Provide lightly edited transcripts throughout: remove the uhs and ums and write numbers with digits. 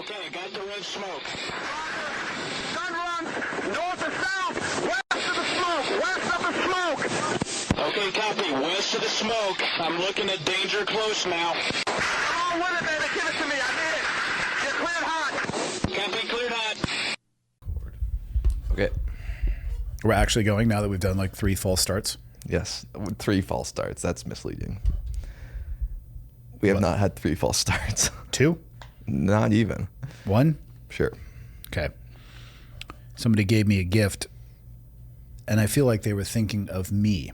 Okay, I got the red smoke. Gun runs north to south, west of the smoke, west of the smoke. Okay, copy. West of the smoke. I'm looking at danger close now. Come on with it, baby. Give it to me. I need it. You're cleared hot. Copy, cleared hot. Okay. We're actually going now that we've done like 3 false starts. Yes. 3 false starts. That's misleading. We have not had 3 false starts. 2? Not even. 1? Sure. Okay. Somebody gave me a gift, and I feel like they were thinking of me.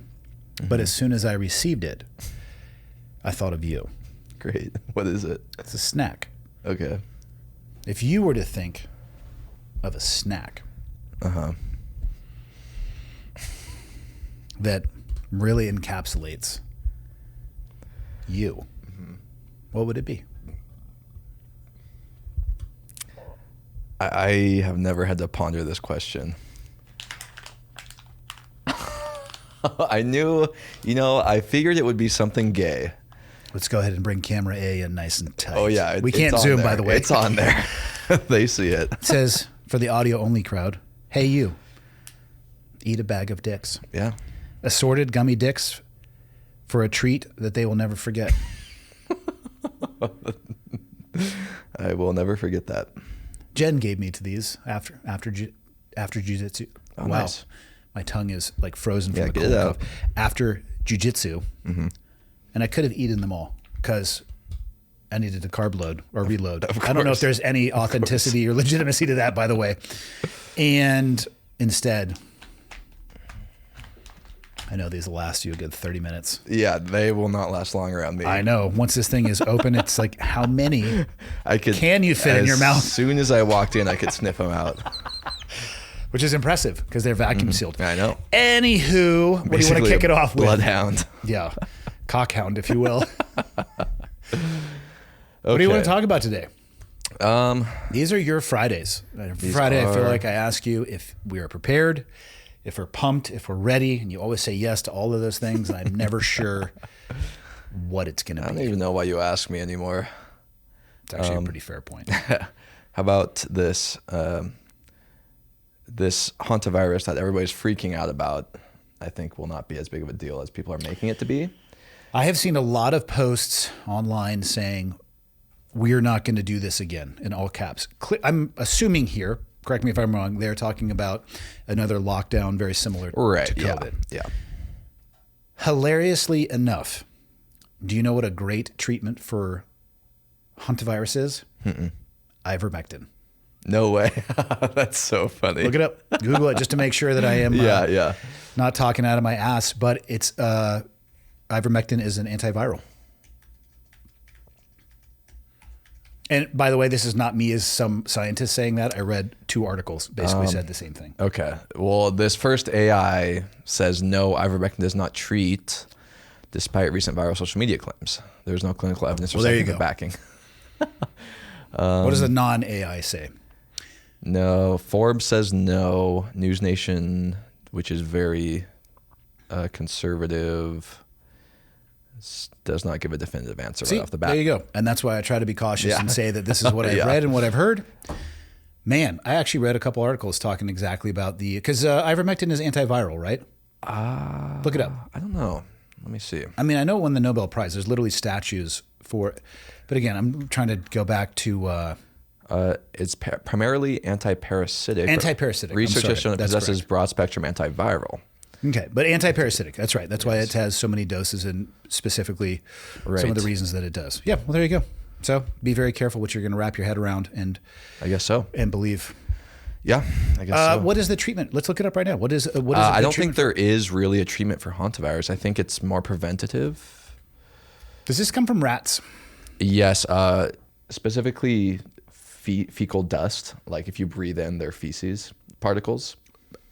Mm-hmm. But as soon as I received it, I thought of you. Great. What is it? It's a snack. Okay. If you were to think of a snack that really encapsulates you, what would it be? I have never had to ponder this question. I knew, I figured it would be something gay. Let's go ahead and bring camera A in nice and tight. Oh, yeah. We can't zoom, there. by the way. It's on there. They see it. It says, for the audio-only crowd, hey, you, eat a bag of dicks. Yeah. Assorted gummy dicks for a treat that they will never forget. I will never forget that. Jen gave me to these after jiu-jitsu. Oh, wow. Nice. My tongue is like frozen from the get cold it out. cough. After jiu-jitsu, and I could have eaten them all because I needed to carb load or reload. I don't know if there's any authenticity or legitimacy to that, by the way. And instead, I know these will last you a good 30 minutes. Yeah, they will not last long around me. I know. Once this thing is open, it's like, how many can you fit in your mouth? As soon as I walked in, I could sniff them out. Which is impressive because they're vacuum sealed. I know. Anywho, what do you want to kick it off with? Bloodhound. Yeah. Cockhound, if you will. What do you want to talk about today? These are your Fridays. Friday, I feel like I ask you if we are prepared, if we're pumped, if we're ready, and you always say yes to all of those things, and I'm never sure what it's going to be. I don't even know why you ask me anymore. It's actually a pretty fair point. How about this this Hantavirus that everybody's freaking out about? I think will not be as big of a deal as people are making it to be. I have seen a lot of posts online saying, we're not going to do this again, in all caps. I'm assuming here, correct me if I'm wrong, they're talking about another lockdown very similar to COVID. Yeah. Hilariously enough, do you know what a great treatment for Hantavirus is? Ivermectin. No way. That's so funny. Look it up. Google it just to make sure that I am not talking out of my ass. But it's ivermectin is an antiviral. And by the way, this is not me as some scientist saying that. I read 2 articles basically said the same thing. Okay. Well, this first AI says no, ivermectin does not treat, despite recent viral social media claims. There's no clinical evidence or scientific backing. What does the non-AI say? No. Forbes says no. News Nation, which is very conservative, does not give a definitive answer right off the bat. There you go. And that's why I try to be cautious and say that this is what I've read and what I've heard. Man, I actually read a couple articles talking exactly about because ivermectin is antiviral, right? Look it up. I don't know. Let me see. I mean, I know it won the Nobel Prize. There's literally statues for it. But again, I'm trying to go back to... it's primarily antiparasitic. Antiparasitic. Research has shown it possesses broad-spectrum antiviral. Okay, but antiparasitic. That's right. That's why it has so many doses and specifically some of the reasons that it does. Yeah, well, there you go. So be very careful what you're going to wrap your head around and... I guess so. And believe. Yeah, I guess so. What is the treatment? Let's look it up right now. What is I don't think there is really a treatment for Hantavirus. I think it's more preventative. Does this come from rats? Yes, specifically fecal dust, like if you breathe in their feces particles.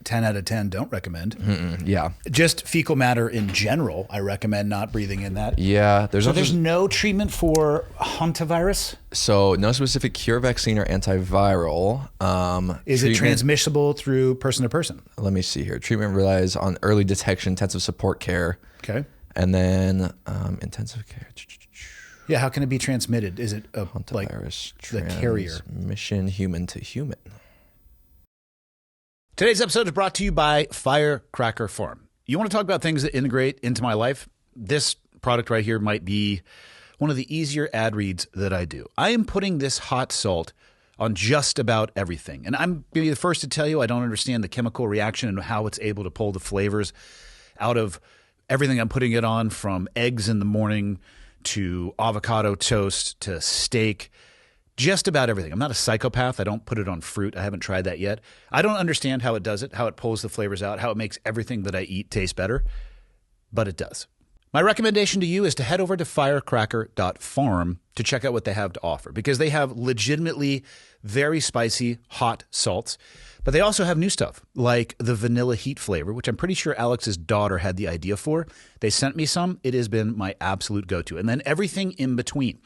10 out of 10 don't recommend. Yeah. Just fecal matter in general, I recommend not breathing in that. Yeah. There's no treatment for Hantavirus? So no specific cure, vaccine, or antiviral. Is it transmissible through person to person? Let me see here. Treatment relies on early detection, intensive support care. Okay. And then intensive care. Yeah, how can it be transmitted? Is it like the carrier? Transmission human to human. Today's episode is brought to you by Firecracker Farm. You want to talk about things that integrate into my life? This product right here might be one of the easier ad reads that I do. I am putting this hot salt on just about everything. And I'm going to be the first to tell you I don't understand the chemical reaction and how it's able to pull the flavors out of everything I'm putting it on, from eggs in the morning to avocado toast to steak, just about everything. I'm not a psychopath. I don't put it on fruit. I haven't tried that yet. I don't understand how it does it, how it pulls the flavors out, how it makes everything that I eat taste better, but it does. My recommendation to you is to head over to firecracker.farm to check out what they have to offer, because they have legitimately very spicy hot salts, but they also have new stuff like the vanilla heat flavor, which I'm pretty sure Alex's daughter had the idea for. They sent me some. It has been my absolute go-to. And then everything in between.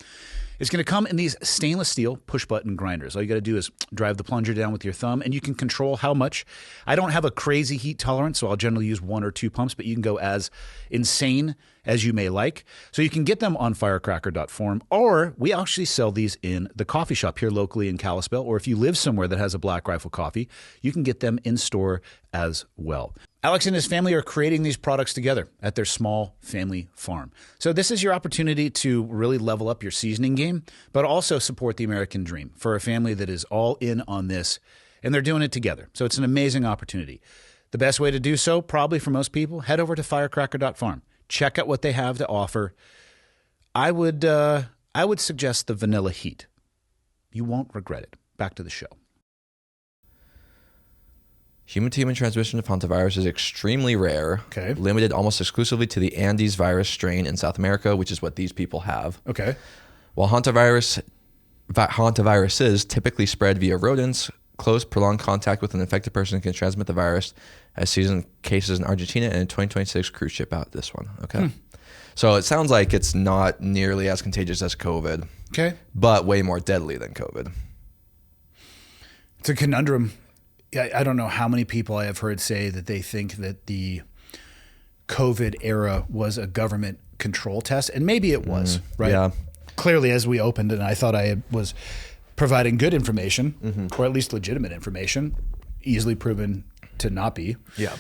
It's going to come in these stainless steel push-button grinders. All you got to do is drive the plunger down with your thumb, and you can control how much. I don't have a crazy heat tolerance, so I'll generally use 1 or 2 pumps, but you can go as insane as you may like. So you can get them on firecracker.farm, or we actually sell these in the coffee shop here locally in Kalispell, or if you live somewhere that has a Black Rifle coffee, you can get them in store as well. Alex and his family are creating these products together at their small family farm. So this is your opportunity to really level up your seasoning game, but also support the American dream for a family that is all in on this, and they're doing it together. So it's an amazing opportunity. The best way to do so, probably for most people, head over to firecracker.farm. Check out what they have to offer. I would suggest the vanilla heat. You won't regret it. Back to the show. Human-to-human transmission of hantavirus is extremely rare, limited almost exclusively to the Andes virus strain in South America, which is what these people have. Okay. While hantaviruses typically spread via rodents, close, prolonged contact with an infected person can transmit the virus, as seen in cases in Argentina and in 2026 cruise ship out this one. Okay. So it sounds like it's not nearly as contagious as COVID, but way more deadly than COVID. It's a conundrum. I don't know how many people I have heard say that they think that the COVID era was a government control test, and maybe it was, right? Yeah. Clearly, as we opened, and I thought I was providing good information, or at least legitimate information, easily proven to not be. Yeah.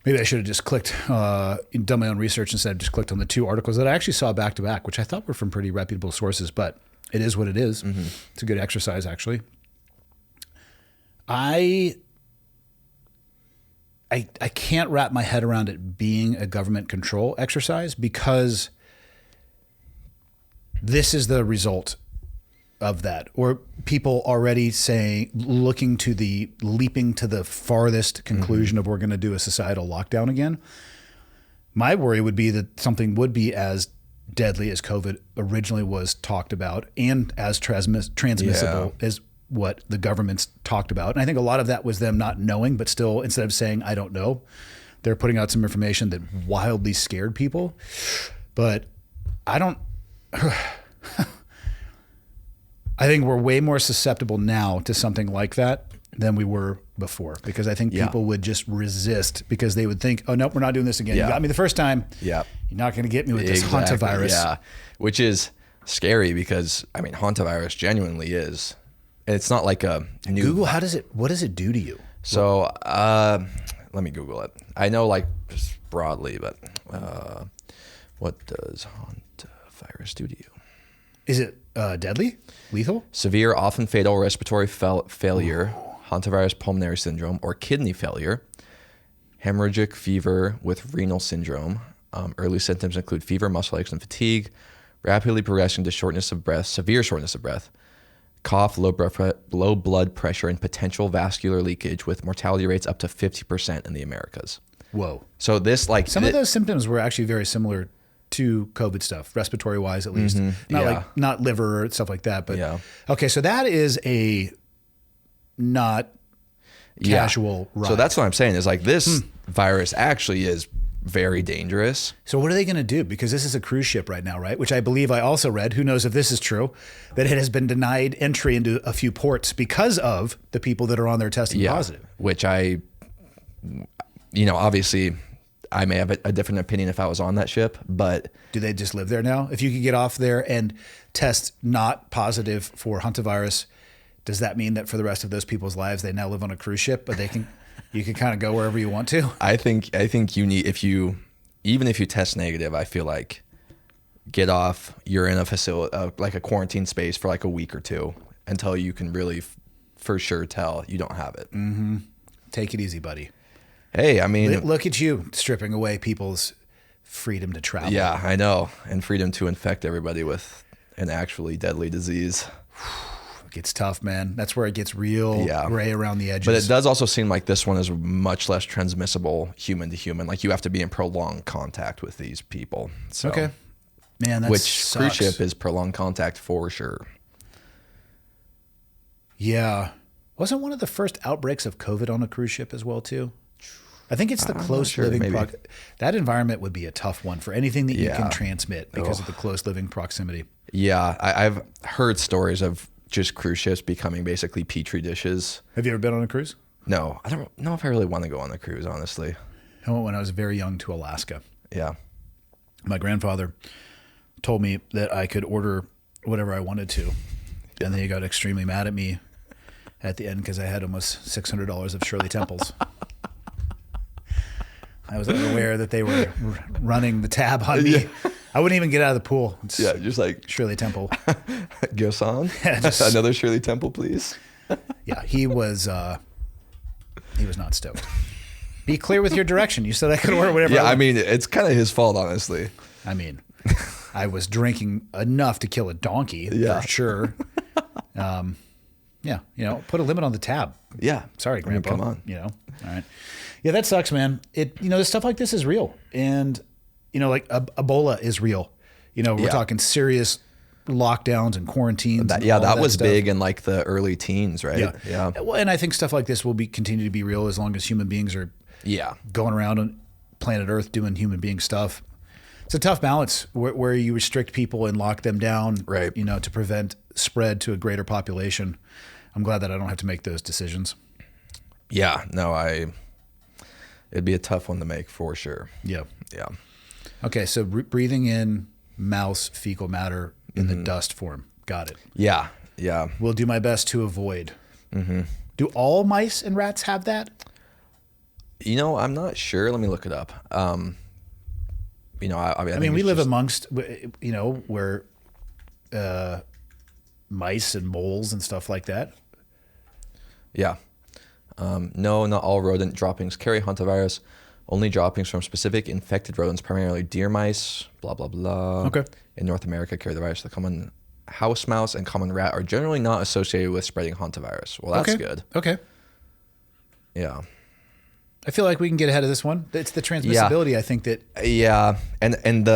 Maybe I should have just clicked, done my own research instead of just clicked on the 2 articles that I actually saw back to back, which I thought were from pretty reputable sources, but it is what it is. It's a good exercise, actually. I can't wrap my head around it being a government control exercise, because this is the result of that, or people already saying, leaping to the farthest conclusion of we're going to do a societal lockdown again. My worry would be that something would be as deadly as COVID originally was talked about, and as transmissible as what the government's talked about. And I think a lot of that was them not knowing, but still, instead of saying, I don't know, they're putting out some information that wildly scared people. But I think we're way more susceptible now to something like that than we were before, because I think people would just resist, because they would think, oh, no, we're not doing this again. You got me the first time. You're not going to get me with this hantavirus. Yeah, which is scary, because, I mean, hantavirus genuinely is. And it's not like a new... Google, what does it do to you? So let me Google it. I know, like, just broadly, but what does hantavirus do to you? Is it deadly? Lethal? Severe, often fatal respiratory failure, hantavirus pulmonary syndrome, or kidney failure, hemorrhagic fever with renal syndrome. Early symptoms include fever, muscle aches, and fatigue, rapidly progressing to shortness of breath, severe shortness of breath, cough, low blood pressure, and potential vascular leakage, with mortality rates up to 50% in the Americas. Whoa. So this, like... Some of those symptoms were actually very similar to COVID stuff, respiratory wise, at least. Not liver or stuff like that, but okay. So that is a not casual ride. So that's what I'm saying, is like this virus actually is very dangerous. So what are they going to do? Because this is a cruise ship right now, right? Which I believe I also read, who knows if this is true, that it has been denied entry into a few ports because of the people that are on there testing positive. Which obviously I may have a different opinion if I was on that ship, but Do they just live there now? If you could get off there and test not positive for Hantavirus, does that mean that for the rest of those people's lives they now live on a cruise ship, but you can kind of go wherever you want to? I think you need, even if you test negative, I feel like get off. You're in a facility, like a quarantine space for like a week or two until you can really for sure tell you don't have it. Mm-hmm. Take it easy, buddy. Hey, I mean, look at you stripping away people's freedom to travel. Yeah, I know, and freedom to infect everybody with an actually deadly disease. It gets tough, man. That's where it gets real gray around the edges. But it does also seem like this one is much less transmissible human to human. Like you have to be in prolonged contact with these people. So, okay. Man, that which sucks. Cruise ship is prolonged contact for sure. Yeah. Wasn't one of the first outbreaks of COVID on a cruise ship as well, too? I think it's the close living. That environment would be a tough one for anything that you can transmit because of the close living proximity. Yeah. I've heard stories of just cruise ships becoming basically petri dishes. Have you ever been on a cruise? No, I don't know if I really want to go on a cruise, honestly. I went when I was very young to Alaska. Yeah. My grandfather told me that I could order whatever I wanted to. And then he got extremely mad at me at the end because I had almost $600 of Shirley Temples. I was unaware that they were running the tab on me. Yeah. I wouldn't even get out of the pool. Just like Shirley Temple. Gyosan? Another Shirley Temple, please. Yeah, he was not stoked. Be clear with your direction. You said I could order whatever. Yeah, I mean, it's kind of his fault, honestly. I mean, I was drinking enough to kill a donkey for sure. Yeah, put a limit on the tab. Yeah. Sorry, Grandpa. Come on. All right. Yeah, that sucks, man. Stuff like this is real. And, like Ebola is real. We're talking serious lockdowns and quarantines. That was stuff. Big in like the early teens, right? Yeah. Well, and I think stuff like this will continue to be real as long as human beings are going around on planet Earth doing human being stuff. It's a tough balance where you restrict people and lock them down, right? To prevent spread to a greater population. I'm glad that I don't have to make those decisions. Yeah, no, it'd be a tough one to make for sure. Yeah. Yeah. Okay, so breathing in mouse fecal matter in the dust form. Got it. Yeah, yeah. We'll do my best to avoid. Mm-hmm. Do all mice and rats have that? I'm not sure. Let me look it up. I mean, we live amongst, where mice and moles and stuff like that. Yeah. No, not all rodent droppings carry hantavirus. Only droppings from specific infected rodents, primarily deer mice, blah, blah, blah. Okay. In North America, carry the virus. The common house mouse and common rat are generally not associated with spreading hantavirus. Well, that's good. Okay. Yeah. I feel like we can get ahead of this one. It's the transmissibility, I think that... Yeah, and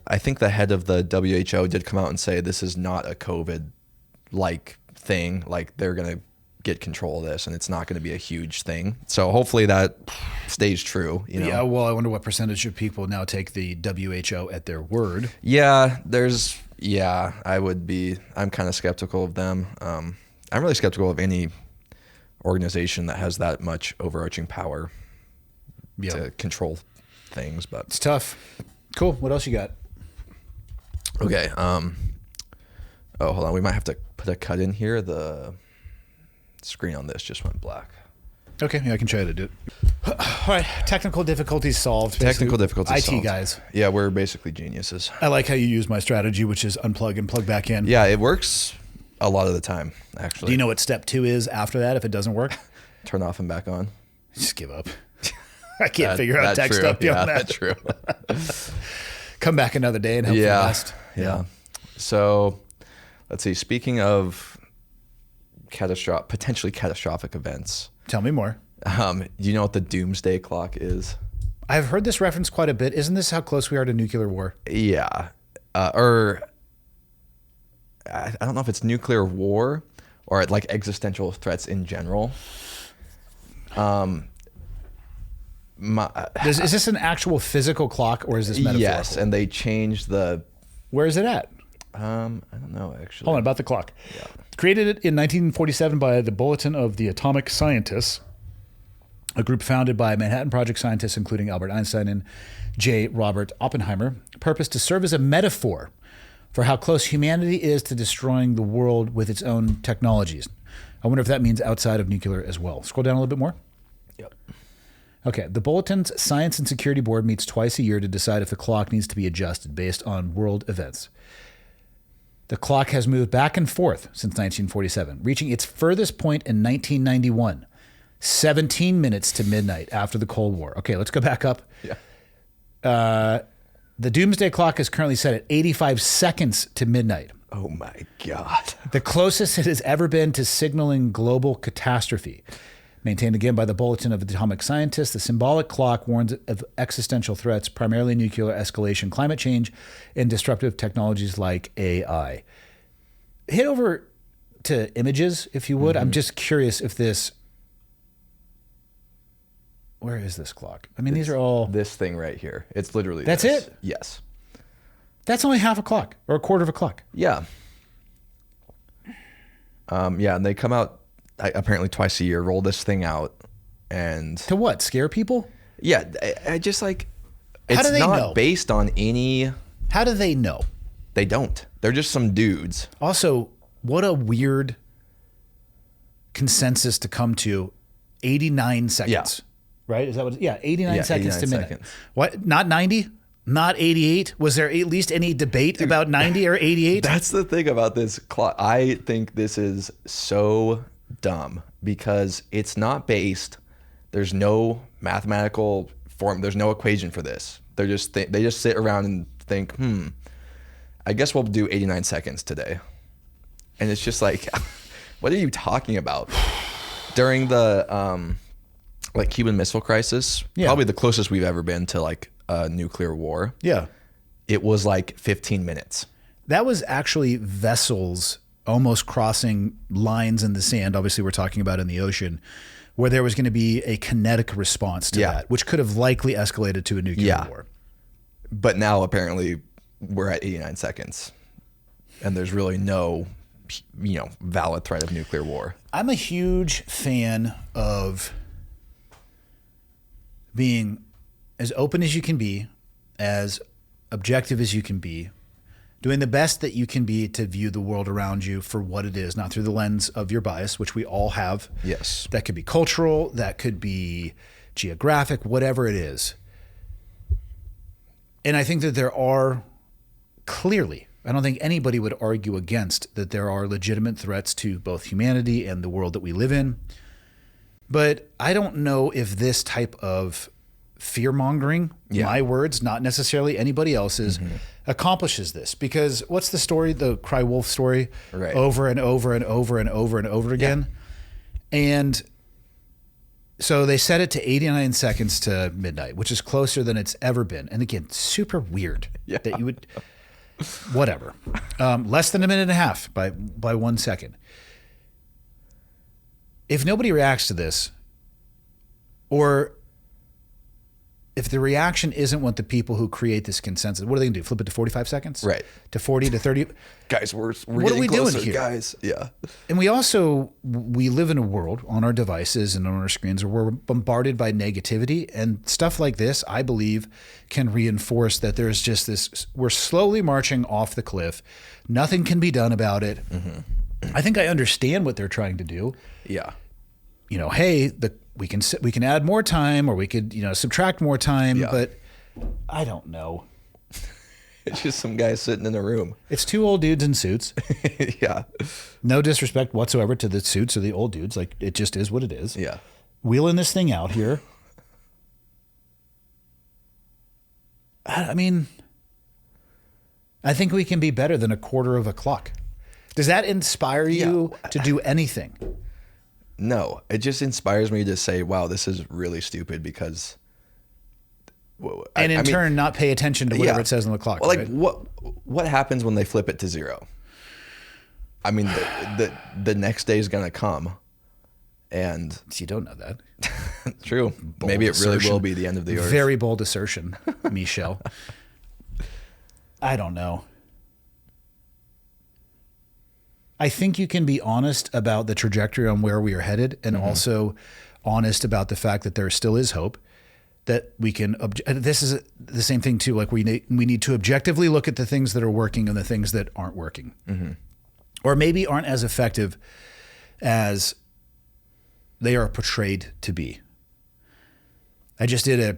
I think the head of the WHO did come out and say this is not a COVID-like thing. Like, they're going to get control of this, and it's not going to be a huge thing. So hopefully that stays true. Yeah, well, I wonder what percentage of people now take the WHO at their word. Yeah, I'm kind of skeptical of them. I'm really skeptical of any organization that has that much overarching power to control things, but it's tough. Cool. What else you got? Okay. Hold on. We might have to put a cut in here. The screen on this just went black. Okay. Yeah, I can try to do it. All right. Technical difficulties solved. Technical difficulties solved. IT guys. Yeah, we're basically geniuses. I like how you use my strategy, which is unplug and plug back in. Yeah, it works a lot of the time, actually. Do you know what step 2 is after that if it doesn't work? Turn off and back on. Just give up. I can't figure out tech stuff beyond that. That's true. Come back another day and hope for the best. Yeah. So, let's see. Speaking of potentially catastrophic events. Tell me more. Do you know what the Doomsday Clock is? I've heard this reference quite a bit. Isn't this how close we are to nuclear war? Yeah. Or I don't know if it's nuclear war or like existential threats in general. Is this an actual physical clock or is this metaphorical? Yes, and they changed the... Where is it at? I don't know, actually. Hold on, about the clock. Yeah. Created it in 1947 by the Bulletin of the Atomic Scientists. a group founded by Manhattan Project scientists, including Albert Einstein and J. Robert Oppenheimer, purposed to serve as a metaphor for how close humanity is to destroying the world with its own technologies. I wonder if that means outside of nuclear as well. Scroll down a little bit more. Yep. Okay. The Bulletin's Science and Security Board meets twice a year to decide if the clock needs to be adjusted based on world events. The clock has moved back and forth since 1947, reaching its furthest point in 1991, 17 minutes to midnight after the Cold War. Okay, let's go back up. Yeah. The Doomsday Clock is currently set at 85 seconds to midnight. Oh my God. The closest it has ever been to signaling global catastrophe. Maintained again by the Bulletin of Atomic Scientists, the symbolic clock warns of existential threats, primarily nuclear escalation, climate change, and disruptive technologies like AI. Hit over to images, if you would. I'm just curious if this... Where is this clock? I mean, these are all... This thing right here. It's literally That's this. it? Yes. That's only half a clock or a quarter of a clock. Yeah. Yeah, and they come out apparently twice a year, roll this thing out, and... To what? Scare people? Yeah, I just like... How do they not know? based on any... How do they know? They don't. They're just some dudes. Also, what a weird consensus to come to. 89 seconds. Yeah. Right? Is that what? Yeah, 89 seconds 89 to midnight. seconds. What? Not 90? Not 88? Was there at least any debate about 90 or 88? That's the thing about this clock. I think this is so dumb because it's not based. There's no mathematical form. There's no equation for this. They just sit around and think, I guess we'll do 89 seconds today. And it's just like, what are you talking about? During the like Cuban Missile Crisis, probably the closest we've ever been to like a nuclear war. Yeah. It was like 15 minutes. That was actually vessels almost crossing lines in the sand. Obviously, we're talking about in the ocean, where there was going to be a kinetic response to that, which could have likely escalated to a nuclear war. But now apparently we're at 89 seconds and there's really no, valid threat of nuclear war. I'm a huge fan of being as open as you can be, as objective as you can be, doing the best that you can be to view the world around you for what it is, not through the lens of your bias, which we all have. Yes. That could be cultural, that could be geographic, whatever it is. And I think that there are clearly, I don't think anybody would argue against that there are legitimate threats to both humanity and the world that we live in. But I don't know if this type of fear-mongering, my words, not necessarily anybody else's, accomplishes this. Because what's the story, the Cry Wolf story? Right. Over and over and over and over and over again. And so they set it to 89 seconds to midnight, which is closer than it's ever been. And again, super weird that you would, whatever. Less than a minute and a half by 1 second. If nobody reacts to this, or if the reaction isn't what the people who create this consensus, what are they going to do? Flip it to 45 seconds? Right. To 40 to 30? Guys, we're what getting are we closer, doing here? Guys. Yeah. And we live in a world on our devices and on our screens where we're bombarded by negativity, and stuff like this, I believe, can reinforce that there's just this, we're slowly marching off the cliff. Nothing can be done about it. I think I understand what they're trying to do. Yeah. Hey, we can add more time, or we could, subtract more time, but I don't know. It's just some guy sitting in a room. It's two old dudes in suits. Yeah. No disrespect whatsoever to the suits or the old dudes. Like, it just is what it is. Yeah. Wheeling this thing out here. I mean, I think we can be better than a quarter of a clock. Does that inspire you to do anything? No, it just inspires me to say, wow, this is really stupid because... And in turn, not pay attention to whatever it says on the clock. Well, like, right? what happens when they flip it to 0? I mean, the next day is going to come. And... You don't know that. True. Bold Maybe it really assertion. will be the end of the earth. Very bold assertion, Michelle. I don't know. I think you can be honest about the trajectory on where we are headed, and also honest about the fact that there still is hope, that we can, this is the same thing too, like we need to objectively look at the things that are working and the things that aren't working. Or maybe aren't as effective as they are portrayed to be. I just did a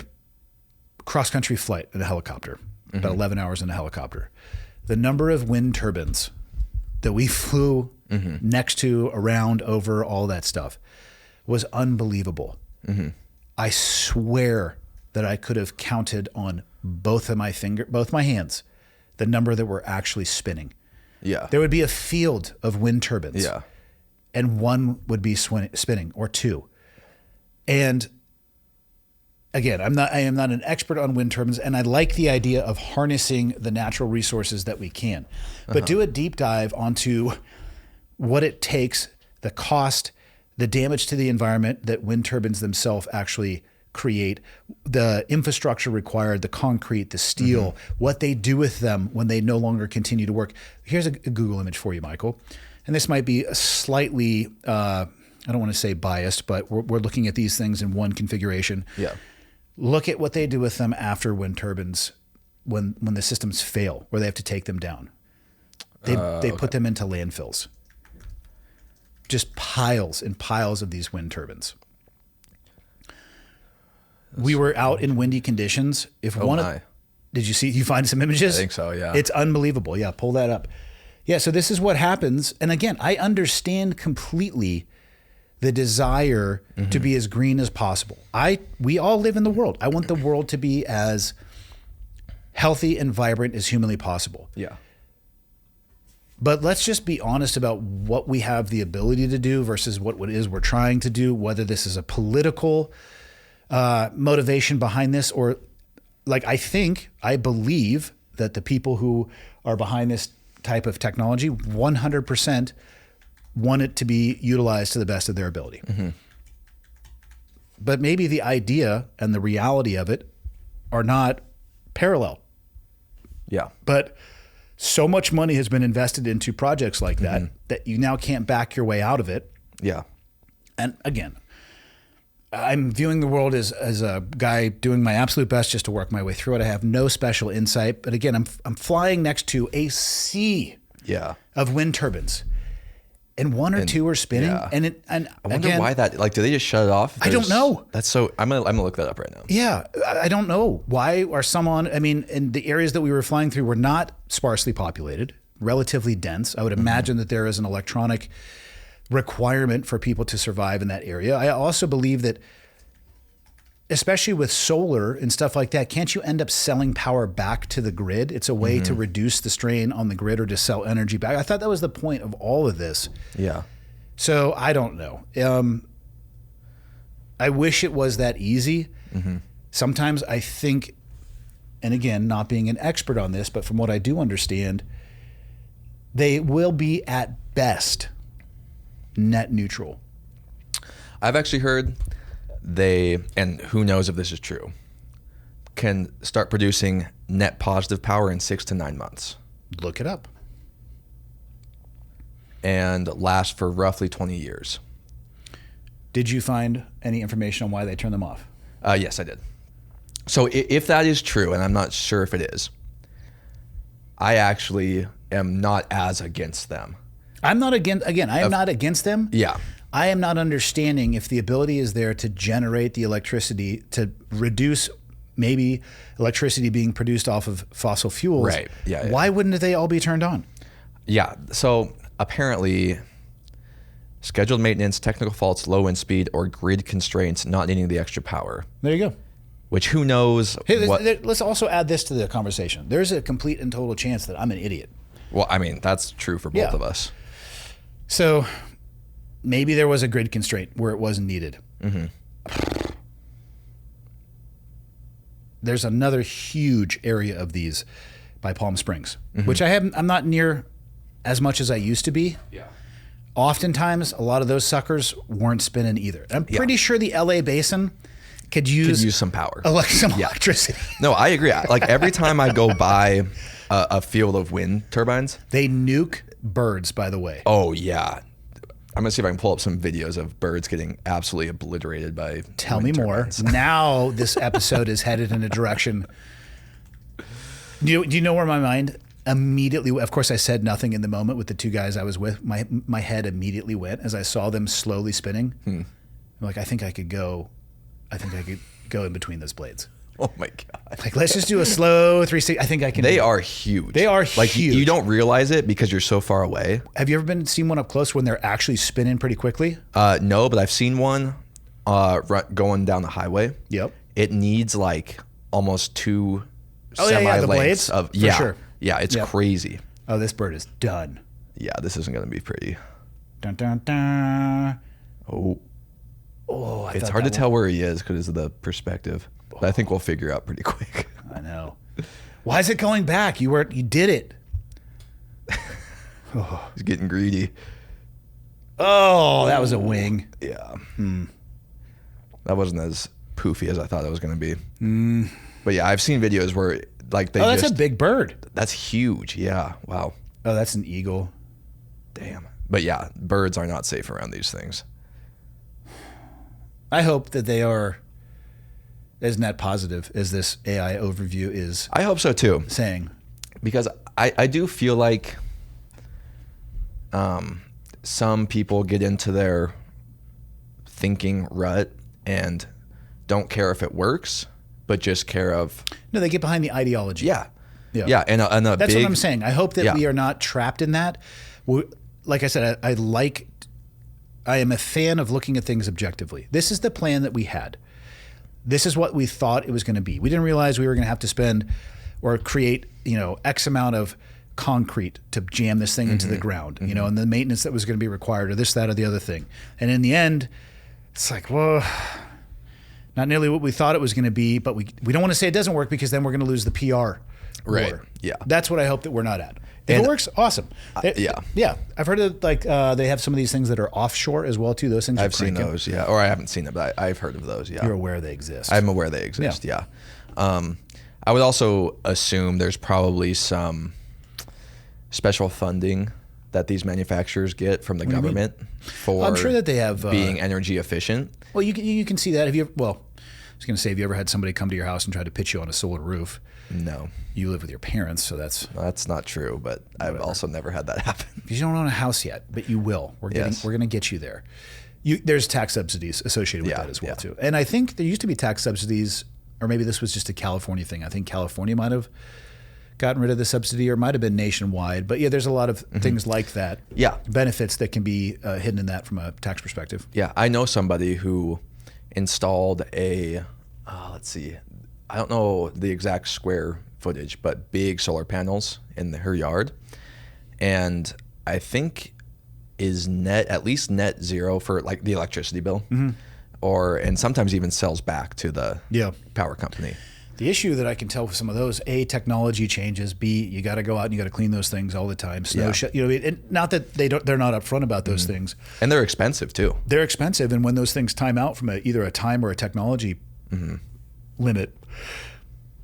cross-country flight in a helicopter, about 11 hours in a helicopter. The number of wind turbines that we flew next to, around, over, all that stuff was unbelievable. I swear that I could have counted on both my hands, the number that were actually spinning. Yeah. There would be a field of wind turbines. Yeah. And one would be spinning, or two. And again, I am not an expert on wind turbines, and I like the idea of harnessing the natural resources that we can. But do a deep dive onto what it takes, the cost, the damage to the environment that wind turbines themselves actually create, the infrastructure required, the concrete, the steel, what they do with them when they no longer continue to work. Here's a Google image for you, Michael. And this might be a slightly, I don't want to say biased, but we're looking at these things in one configuration. Yeah. Look at what they do with them after wind turbines, when the systems fail, where they have to take them down. They put them into landfills. Just piles and piles of these wind turbines. We were out in windy conditions. Did you find some images? I think so, yeah. It's unbelievable. Yeah, pull that up. Yeah, so this is what happens. And again, I understand completely the desire to be as green as possible. We all live in the world. I want the world to be as healthy and vibrant as humanly possible. Yeah. But let's just be honest about what we have the ability to do versus what it is we're trying to do, whether this is a political motivation behind this, or like I believe that the people who are behind this type of technology 100% want it to be utilized to the best of their ability. But maybe the idea and the reality of it are not parallel. Yeah. But so much money has been invested into projects like that that you now can't back your way out of it. Yeah. And again, I'm viewing the world as a guy doing my absolute best just to work my way through it. I have no special insight, but again, I'm flying next to a sea of wind turbines, and one or two are spinning. Yeah. And I wonder why that. Like, do they just shut it off? I don't know. That's so. I'm gonna look that up right now. Yeah, I don't know why. Are some on? I mean, in the areas that we were flying through were not sparsely populated, relatively dense. I would imagine that there is an electronic requirement for people to survive in that area. I also believe that, especially with solar and stuff like that, can't you end up selling power back to the grid? It's a way to reduce the strain on the grid or to sell energy back. I thought that was the point of all of this. Yeah. So I don't know. I wish it was that easy. Sometimes I think, and again, not being an expert on this, but from what I do understand, they will be at best net neutral. I've actually heard and who knows if this is true, can start producing net positive power in 6 to 9 months. Look it up. And last for roughly 20 years. Did you find any information on why they turned them off? Yes, I did. So if that is true, and I'm not sure if it is, I actually am not as against them. I'm not against them. Yeah. I am not understanding if the ability is there to generate the electricity to reduce maybe electricity being produced off of fossil fuels. Right. Yeah. Why wouldn't they all be turned on? Yeah. So apparently, scheduled maintenance, technical faults, low wind speed, or grid constraints not needing the extra power. There you go. Which who knows? Let's also add this to the conversation. There's a complete and total chance that I'm an idiot. Well, I mean, that's true for both of us. So maybe there was a grid constraint where it wasn't needed. There's another huge area of these by Palm Springs, which I'm not near as much as I used to be. Yeah. Oftentimes, a lot of those suckers weren't spinning either. And I'm pretty sure the LA basin could use some power, some electricity. No, I agree. Like every time I go by a field of wind turbines, they nuke birds, by the way. Oh yeah. I'm gonna see if I can pull up some videos of birds getting absolutely obliterated by. Tell me more. turbines. Now this episode is headed in a direction. Do you know where my mind immediately? Of course, I said nothing in the moment with the two guys I was with. My head immediately went as I saw them slowly spinning. I'm like, I think I could go in between those blades. Oh my god! Like, let's just do a slow 360. I think I can. They are huge. They are like huge. you don't realize it because you're so far away. Have you ever seen one up close when they're actually spinning pretty quickly? No, but I've seen one going down the highway. Yep. It needs like almost two the semi-lengths blades? of For sure. Yeah, it's crazy. Oh, this bird is done. Yeah, this isn't going to be pretty. Dun, dun, dun. Oh, it's thought hard to that tell where he is because of the perspective. But I think we'll figure out pretty quick. I know. Why is it going back? You did it. He's getting greedy. Oh, that was a wing. Yeah. That wasn't as poofy as I thought it was going to be. But yeah, I've seen videos where like they. Oh, that's a big bird. That's huge. Yeah. Wow. Oh, that's an eagle. Damn. But yeah, birds are not safe around these things. I hope that they are as net positive as this AI overview is. I hope so too. Saying. Because I do feel like some people get into their thinking rut and don't care if it works, but just care of. No, they get behind the ideology. Yeah. And that's what I'm saying. I hope that we are not trapped in that. Like I said, I am a fan of looking at things objectively. This is the plan that we had. This is what we thought it was going to be. We didn't realize we were going to have to spend or create, X amount of concrete to jam this thing into the ground, and the maintenance that was going to be required, or this, that, or the other thing. And in the end, it's like, well, not nearly what we thought it was going to be, but we don't want to say it doesn't work because then we're going to lose the PR. Right. war. Yeah. That's what I hope that we're not at. If it works, awesome. Yeah. I've heard of they have some of these things that are offshore as well too. Those things I've seen those, yeah. Or I haven't seen them, but I've heard of those, yeah. You're aware they exist. I'm aware they exist, yeah. I would also assume there's probably some special funding that these manufacturers get from the government for I'm sure that they have being energy efficient. Well, you can see that. I was going to say, have you ever had somebody come to your house and try to pitch you on a solar roof? No. You live with your parents, so that's not true, but I've also never had that happen. You don't own a house yet, but you will. We're going to get you there. There's tax subsidies associated with that as well too. And I think there used to be tax subsidies, or maybe this was just a California thing. I think California might have gotten rid of the subsidy, or it might have been nationwide. But yeah, there's a lot of things like that. Yeah. Benefits that can be hidden in that from a tax perspective. Yeah, I know somebody who installed let's see, I don't know the exact square footage, but big solar panels in her yard. And I think is at least net zero for like the electricity bill, and sometimes even sells back to the power company. The issue that I can tell with some of those, A, technology changes, B, you got to go out and you got to clean those things all the time. Snow, and not that they're not upfront about those things. And they're expensive too. They're expensive, and when those things time out from either a time or a technology limit,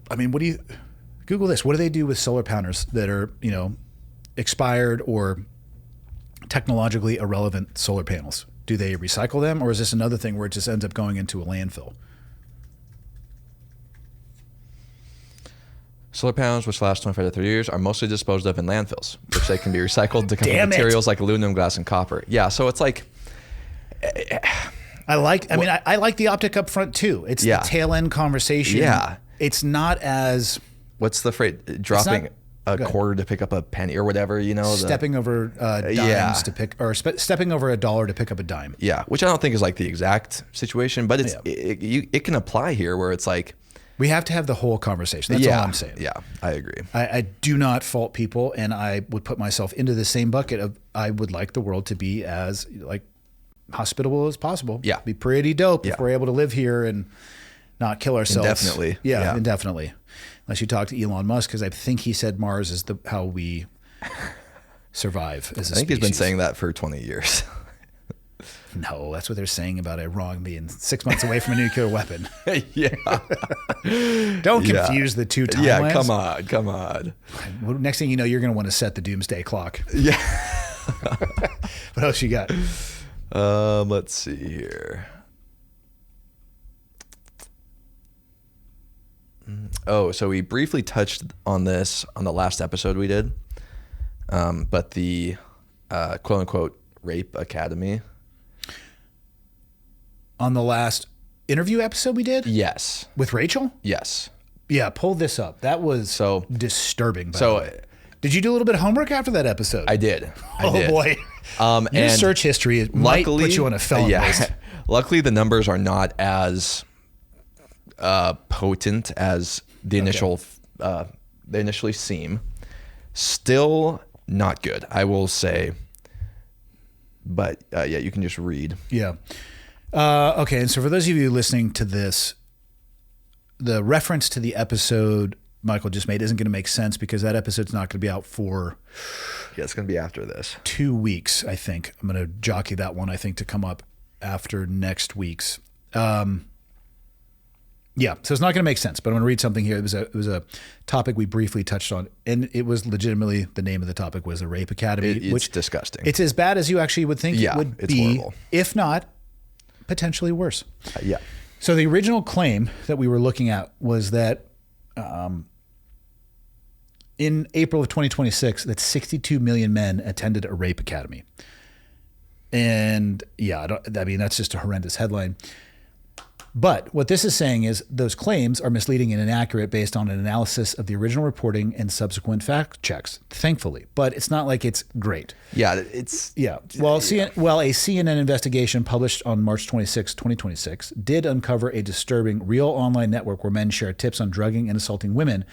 I mean, Google this. What do they do with solar panels that are, expired or technologically irrelevant solar panels? Do they recycle them, or is this another thing where it just ends up going into a landfill? Solar panels, which last 25 to 30 years, are mostly disposed of in landfills, which they can be recycled to come from materials like aluminum, glass, and copper. Yeah, so it's like... I like the optic up front too. It's the tail end conversation. Yeah. It's not as... What's the phrase? Dropping a quarter to pick up a penny or whatever, Stepping over dimes to pick... Or stepping over a dollar to pick up a dime. Yeah, which I don't think is like the exact situation, but it can apply here where it's like... We have to have the whole conversation. That's all I'm saying. Yeah, I agree. I do not fault people, and I would put myself into the same bucket of I would like the world to be as hospitable as possible. Yeah. Be pretty dope if we're able to live here and not kill ourselves. Indefinitely. Yeah, indefinitely. Unless you talk to Elon Musk, because I think he said Mars is how we survive as a species. I think he's been saying that for 20 years. No, that's what they're saying about Iran being 6 months away from a nuclear weapon. Yeah. Don't confuse the two timelines. Yeah, come on. Next thing you know, you're going to want to set the Doomsday Clock. Yeah. What else you got? Let's see here. Oh, so we briefly touched on this on the last episode we did, but the quote unquote rape academy. On the last interview episode we did? Yes. With Rachel? Yes. Yeah, pull this up. That was so disturbing. By the way. Did you do a little bit of homework after that episode? I did. Oh boy. Your and search history might put you on a felony list. Luckily, the numbers are not as potent as the initial they initially seem. Still not good, I will say. But yeah, you can just read. Yeah. Okay, and so for those of you listening to this, the reference to the episode Michael just made isn't going to make sense because that episode's not going to be out for... Yeah, it's going to be after this. 2 weeks, I think. I'm going to jockey that one, I think, to come up after next week's. Yeah, so it's not going to make sense, but I'm going to read something here. It was a topic we briefly touched on, and it was legitimately, the name of the topic was a rape academy. It's which disgusting. It's as bad as you actually would think it would be, horrible. If not, potentially worse. Yeah. So the original claim that we were looking at was that in April of 2026, that 62 million men attended a rape academy. And yeah, that's just a horrendous headline. But what this is saying is those claims are misleading and inaccurate based on an analysis of the original reporting and subsequent fact checks, thankfully. But it's not like it's great. Yeah, it's... Yeah. Well, a CNN investigation published on March 26, 2026, did uncover a disturbing real online network where men share tips on drugging and assaulting women.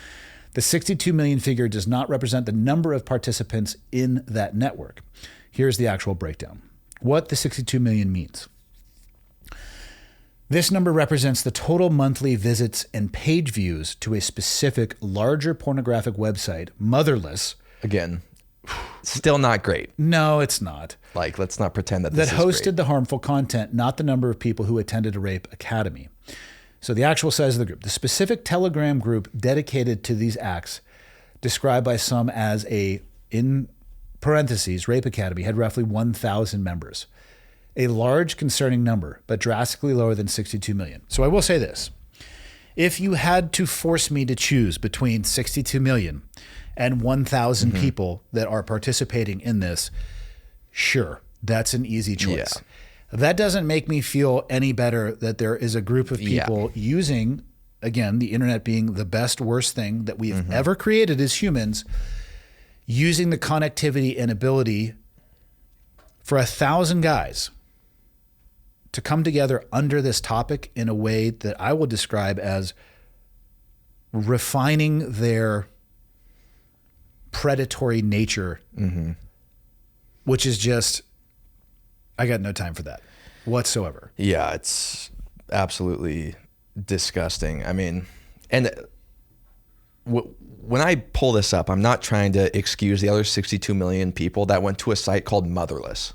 The 62 million figure does not represent the number of participants in that network. Here's the actual breakdown. What the 62 million means. This number represents the total monthly visits and page views to a specific larger pornographic website, Motherless. Again, still not great. No, it's not. Like, let's not pretend that this that is hosted great. The harmful content, not the number of people who attended a rape academy. So the actual size of the group. The specific Telegram group dedicated to these acts, described by some as a, in parentheses, rape academy, had roughly 1,000 members. A large concerning number, but drastically lower than 62 million. So I will say this. If you had to force me to choose between 62 million and 1,000 people that are participating in this, sure, that's an easy choice. Yeah. That doesn't make me feel any better that there is a group of people using, again, the internet being the best, worst thing that we've ever created as humans, using the connectivity and ability for 1,000 guys to come together under this topic in a way that I will describe as refining their predatory nature, which is just, I got no time for that whatsoever. Yeah, it's absolutely disgusting. I mean, and when I pull this up, I'm not trying to excuse the other 62 million people that went to a site called Motherless.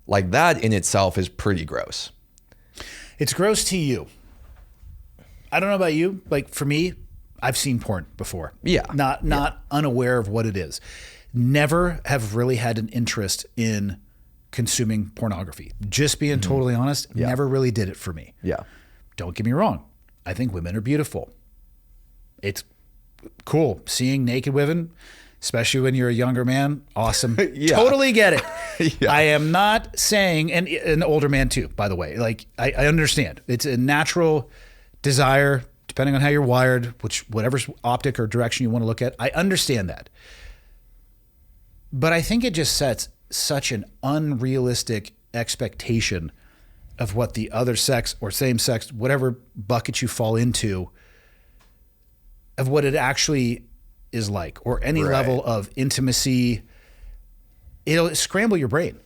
Like, that in itself is pretty gross. It's gross to you. I don't know about you. Like, for me, I've seen porn before. Yeah. Not unaware of what it is. Never have really had an interest in consuming pornography. Just being totally honest, never really did it for me. Yeah. Don't get me wrong. I think women are beautiful. It's cool seeing naked women, especially when you're a younger man. Awesome. Totally get it. I am not saying, and an older man too, by the way, like I understand it's a natural desire, depending on how you're wired, whatever optic or direction you want to look at. I understand that. But I think it just sets such an unrealistic expectation of what the other sex or same sex, whatever bucket you fall into, of what it actually is like, or any level of intimacy. It'll scramble your brain.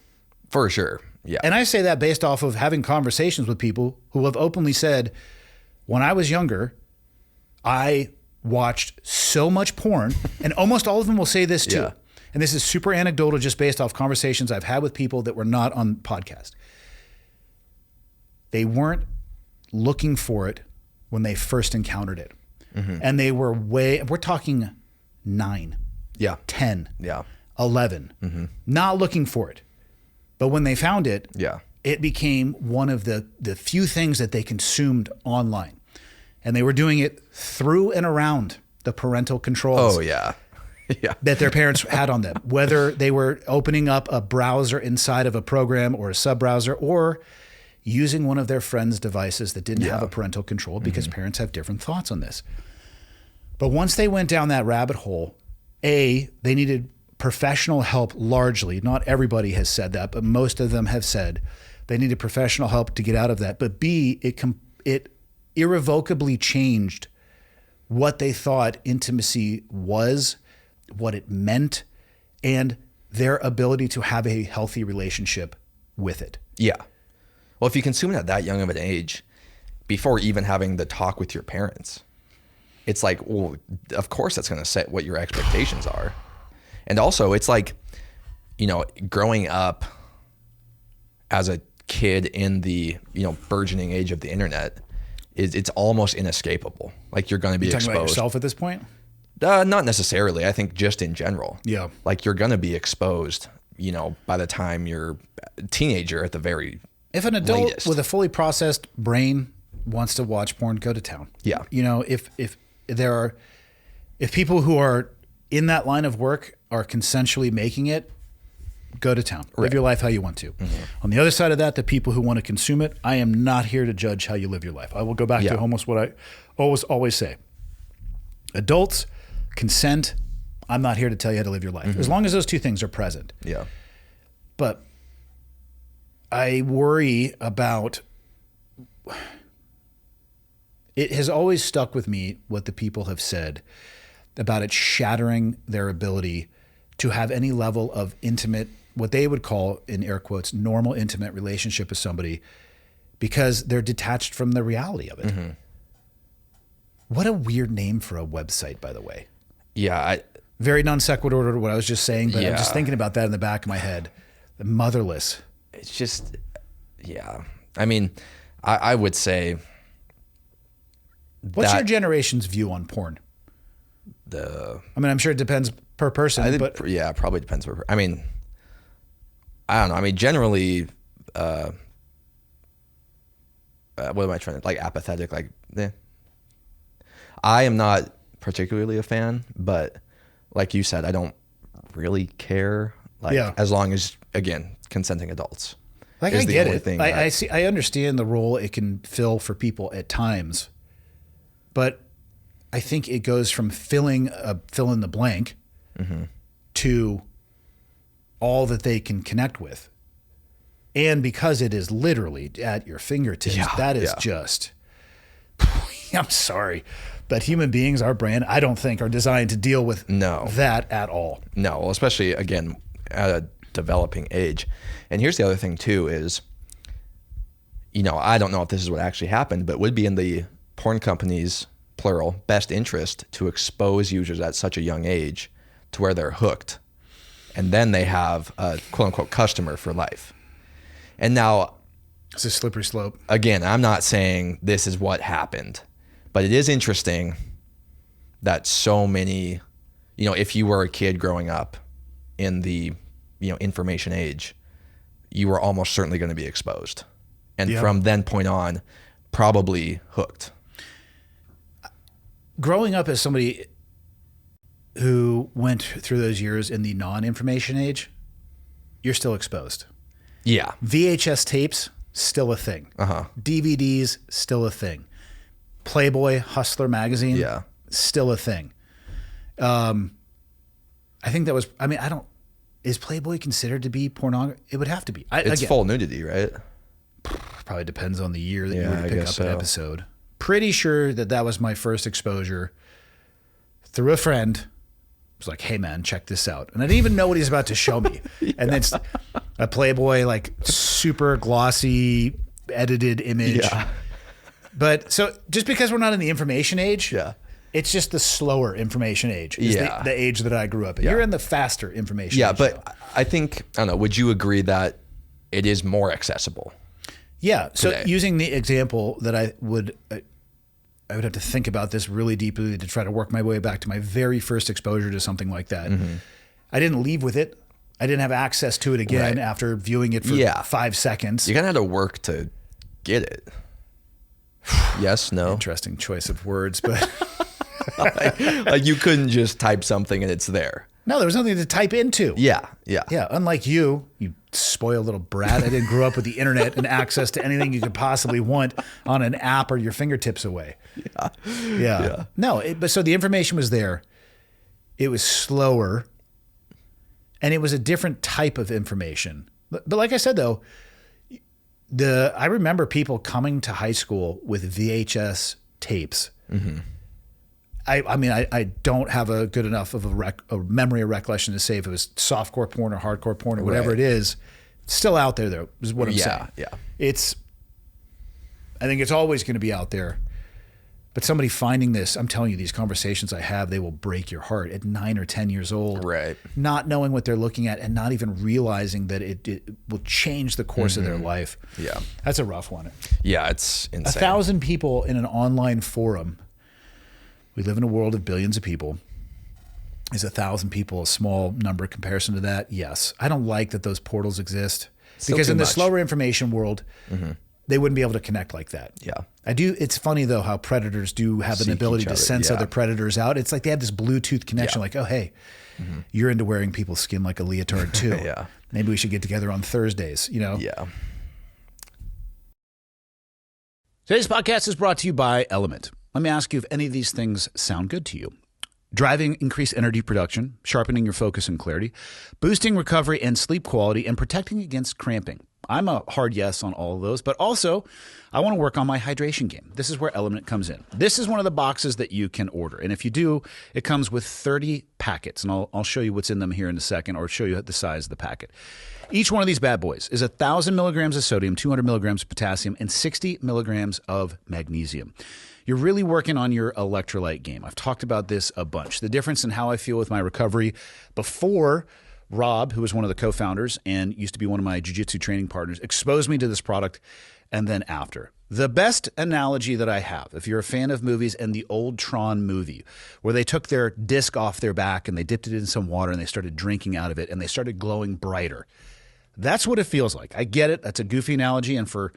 For sure. Yeah. And I say that based off of having conversations with people who have openly said, when I was younger, I watched so much porn, and almost all of them will say this too. And this is super anecdotal, just based off conversations I've had with people that were not on podcast. They weren't looking for it when they first encountered it. And they were we're talking 9, 10, 11, not looking for it. But when they found it, Yeah. it became one of the few things that they consumed online. And they were doing it through and around the parental controls Oh, yeah. Yeah. that their parents had on them, whether they were opening up a browser inside of a program or a sub browser, or using one of their friends' devices that didn't have a parental control, because parents have different thoughts on this. But once they went down that rabbit hole, they needed professional help largely. Not everybody has said that, but most of them have said they needed professional help to get out of that. But B, it irrevocably changed what they thought intimacy was, what it meant, and their ability to have a healthy relationship with it. Yeah. Well, if you consume it at that young of an age, before even having the talk with your parents, it's like, well, of course that's going to set what your expectations are. And also it's like, you know, growing up as a kid in the, you know, burgeoning age of the internet, it's almost inescapable. Like you're going to be exposed. Talking about yourself at this point? Not necessarily. I think just in general. Yeah. Like you're going to be exposed, you know, by the time you're a teenager at the very If an adult latest. with a fully processed brain wants to watch porn, go to town. Yeah. You know, if people who are in that line of work are consensually making it, go to town. Live your life how you want to. On the other side of that, the people who want to consume it, I am not here to judge how you live your life. I will go back to almost what I always say. Adults, consent, I'm not here to tell you how to live your life. As long as those two things are present. Yeah. But I worry about, it has always stuck with me what the people have said about it shattering their ability to have any level of intimate, what they would call, in air quotes, normal intimate relationship with somebody, because they're detached from the reality of it. What a weird name for a website, by the way. Yeah. Very non sequitur to what I was just saying, but I'm Yeah. just thinking about that in the back of my head. The motherless. It's just, yeah. I mean, I would say What's that your generation's view on porn? I mean, I'm sure it depends per person, but yeah, it probably depends. I mean, I don't know. I mean, generally, what am I trying to, like, apathetic? Like, I am not particularly a fan, but like you said, I don't really care. Like, as long as, again, consenting adults. like, I get it. I understand the role it can fill for people at times, but I think it goes from fill in the blank to all that they can connect with. And because it is literally at your fingertips, that is just, I'm sorry, but human beings, our brain, I don't think are designed to deal with that at all. No, well, especially, again, at a developing age. And here's the other thing too is, you know, I don't know if this is what actually happened, but would be in the porn companies, plural, best interest to expose users at such a young age to where they're hooked. And then they have a quote unquote customer for life. And now, It's a slippery slope. Again, I'm not saying this is what happened, but it is interesting that so many, you know, if you were a kid growing up in the, you know, information age, you were almost certainly going to be exposed. And from then point on, probably hooked. Growing up as somebody who went through those years in the non-information age, you're still exposed. Yeah. VHS tapes, still a thing. DVDs, still a thing. Playboy, Hustler magazine, still a thing. I think that was, I mean, is Playboy considered to be pornography? It would have to be. It's full nudity, right? Probably depends on the year that you were to pick up so. an episode. Pretty sure that was my first exposure through a friend. It was like, hey man, check this out. And I didn't even know what he's about to show me. And then it's a Playboy, like super glossy edited image. But so just because we're not in the information age, it's just the slower information age. Is the age that I grew up in. You're in the faster information age. But though. I think, I don't know, would you agree that it is more accessible? Yeah. So using the example that I would have to think about this really deeply to try to work my way back to my very first exposure to something like that. I didn't leave with it. I didn't have access to it again after viewing it for 5 seconds. You kind of had to work to get it. Yes, no. Interesting choice of words, but like you couldn't just type something and it's there. No, there was nothing to type into. Yeah. Yeah, unlike you spoiled little brat. I didn't grow up with the internet and access to anything you could possibly want on an app or your fingertips away. Yeah. No, but so the information was there. It was slower, and it was a different type of information. But like I said, though, I remember people coming to high school with VHS tapes. Mm-hmm. I mean, I don't have a good enough of a memory or recollection to say if it was softcore porn or hardcore porn or whatever it is. It's still out there, though, is what I'm saying. Yeah. I think it's always going to be out there. But somebody finding this, I'm telling you, these conversations I have, they will break your heart at 9 or 10 years old. Right. Not knowing what they're looking at and not even realizing that it will change the course of their life. Yeah. That's a rough one. Yeah, it's insane. 1,000 people in an online forum. We live in a world of billions of people. Is 1,000 people a small number in comparison to that? Yes. I don't like that those portals exist. Still because in the much. slower information world, they wouldn't be able to connect like that. Yeah. I do. It's funny, though, how predators do have an Seek ability each to other, sense other predators out. It's like they have this Bluetooth connection, like, oh, hey, you're into wearing people's skin like a leotard, too. Yeah. Maybe we should get together on Thursdays, you know? Yeah. Today's podcast is brought to you by Element. Let me ask you if any of these things sound good to you. Driving increased energy production, sharpening your focus and clarity, boosting recovery and sleep quality, and protecting against cramping. I'm a hard yes on all of those, but also I want to work on my hydration game. This is where Element comes in. This is one of the boxes that you can order. And if you do, it comes with 30 packets. And I'll show you what's in them here in a second, or show you the size of the packet. Each one of these bad boys is 1,000 milligrams of sodium, 200 milligrams of potassium, and 60 milligrams of magnesium. You're really working on your electrolyte game. I've talked about this a bunch. The difference in how I feel with my recovery before Rob, who was one of the co-founders and used to be one of my jiu-jitsu training partners, exposed me to this product, and then after. The best analogy that I have, if you're a fan of movies and the old Tron movie, where they took their disc off their back and they dipped it in some water and they started drinking out of it and they started glowing brighter. That's what it feels like. I get it. That's a goofy analogy, and for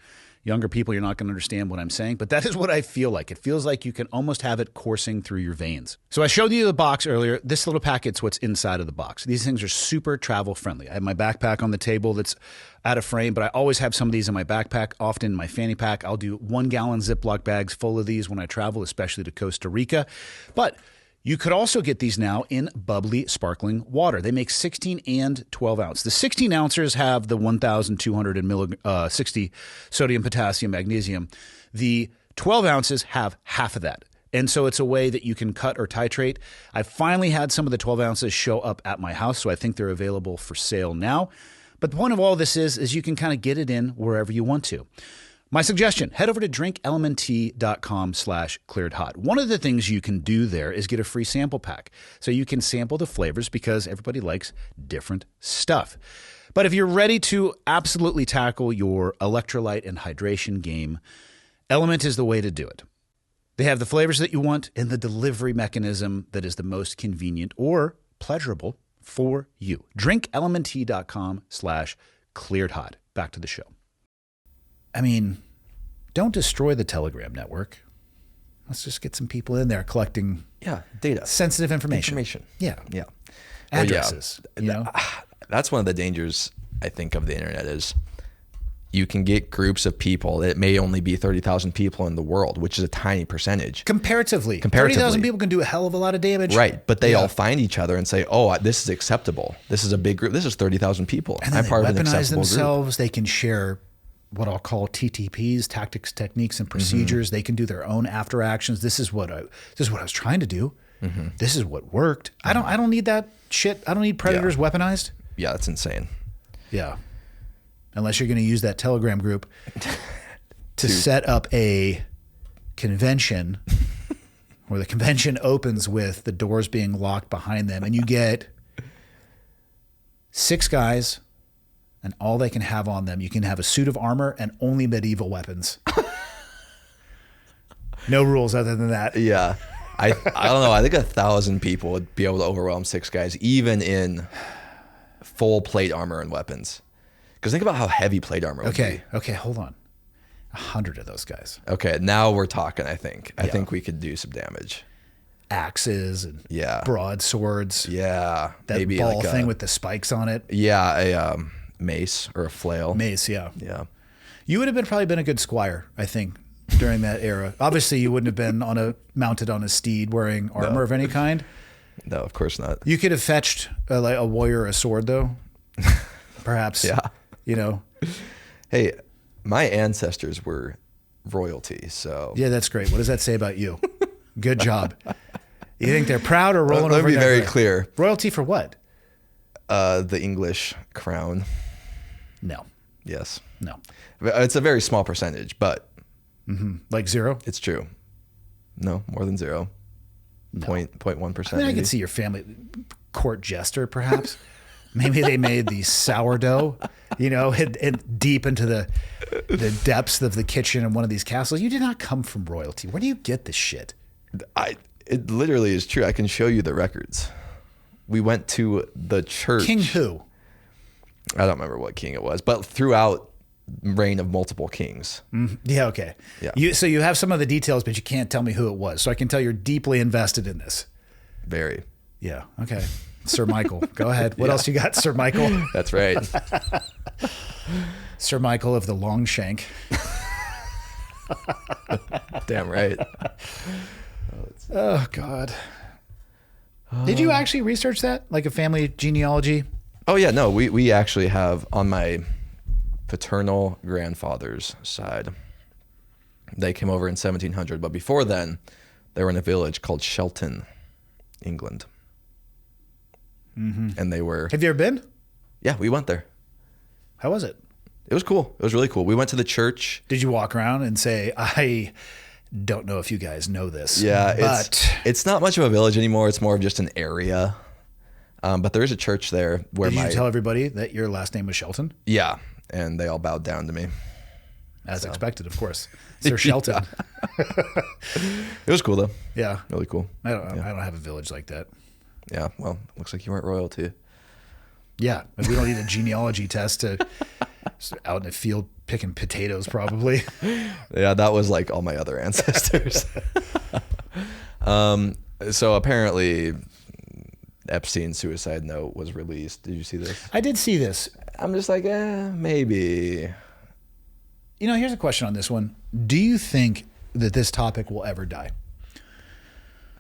younger people, you're not going to understand what I'm saying, but that is what I feel like. It feels like you can almost have it coursing through your veins. So I showed you the box earlier. This little packet's what's inside of the box. These things are super travel friendly. I have my backpack on the table that's out of frame, but I always have some of these in my backpack, often in my fanny pack. I'll do 1 gallon Ziploc bags full of these when I travel, especially to Costa Rica. But you could also get these now in bubbly, sparkling water. They make 16 and 12 ounce. The 16 ounces have the 1,260 sodium, potassium, magnesium. The 12 ounces have half of that. And so it's a way that you can cut or titrate. I finally had some of the 12 ounces show up at my house, so I think they're available for sale now. But the point of all this is you can kind of get it in wherever you want to. My suggestion, head over to drinklmnt.com/clearedhot. One of the things you can do there is get a free sample pack. So you can sample the flavors because everybody likes different stuff. But if you're ready to absolutely tackle your electrolyte and hydration game, Element is the way to do it. They have the flavors that you want and the delivery mechanism that is the most convenient or pleasurable for you. drinklmnt.com/clearedhot. Back to the show. I mean, don't destroy the Telegram network. Let's just get some people in there collecting data. Sensitive information. Yeah. Addresses. You know? That's one of the dangers, I think, of the internet is you can get groups of people. It may only be 30,000 people in the world, which is a tiny percentage. Comparatively. 30,000 people can do a hell of a lot of damage. Right. But they all find each other and say, oh, this is acceptable. This is a big group. This is 30,000 people. And then I'm part of an acceptable themselves. Group. They can share what I'll call TTPs, tactics, techniques, and procedures. They can do their own after actions. This is what I was trying to do. This is what worked. I don't need that shit. I don't need predators weaponized. Yeah, that's insane. Yeah. Unless you're going to use that Telegram group to set up a convention where the convention opens with the doors being locked behind them and you get 6 guys and all they can have on them, you can have a suit of armor and only medieval weapons. No rules other than that. Yeah. I don't know. I think 1,000 people would be able to overwhelm 6 guys, even in full plate armor and weapons. Because think about how heavy plate armor would be. Okay, hold on. 100 of those guys. Okay, now we're talking, I think. I think we could do some damage. Axes and broadswords. Yeah. That maybe ball like thing with the spikes on it. Yeah, a mace or a flail. Mace, yeah. Yeah. You would have probably been a good squire, I think, during that era. Obviously, you wouldn't have been mounted on a steed wearing armor of any kind. No, of course not. You could have fetched like a warrior a sword, though. Perhaps. Yeah. You know. Hey, my ancestors were royalty, so. Yeah, that's great. What does that say about you? Good job. You think they're proud or rolling over? Let me be very clear. Royalty for what? The English crown. No. Yes. No. It's a very small percentage, but. Like 0? It's true. No, more than 0. No. 0.1%. I mean, I could see your family court jester, perhaps. Maybe they made the sourdough, you know, and deep into the depths of the kitchen in one of these castles. You did not come from royalty. Where do you get this shit? It literally is true. I can show you the records. We went to the church. King who? I don't remember what king it was, but throughout reign of multiple kings. Yeah, okay. Yeah. So you have some of the details, but you can't tell me who it was. So I can tell you're deeply invested in this. Very. Yeah, okay. Sir Michael, go ahead. What else you got, Sir Michael? That's right. Sir Michael of the Longshank. Damn right. Oh, God. Did you actually research that? Like a family genealogy? Oh, yeah. No, we actually have on my paternal grandfather's side. They came over in 1700, but before then, they were in a village called Shelton, England. And they were... Have you ever been? Yeah, we went there. How was it? It was cool. It was really cool. We went to the church. Did you walk around and say, I don't know if you guys know this. Yeah, but it's not much of a village anymore. It's more of just an area. But there is a church there where Did you tell everybody that your last name was Shelton? Yeah, and they all bowed down to me. As expected, of course. Sir Shelton. It was cool, though. Yeah. Really cool. I don't have a village like that. Yeah, well, looks like you weren't royalty. Yeah, we don't need a genealogy test to out in the field picking potatoes, probably. Yeah, that was like all my other ancestors. So apparently, Epstein's suicide note was released. Did you see this? I did see this. I'm just like, maybe. You know, here's a question on this one. Do you think that this topic will ever die?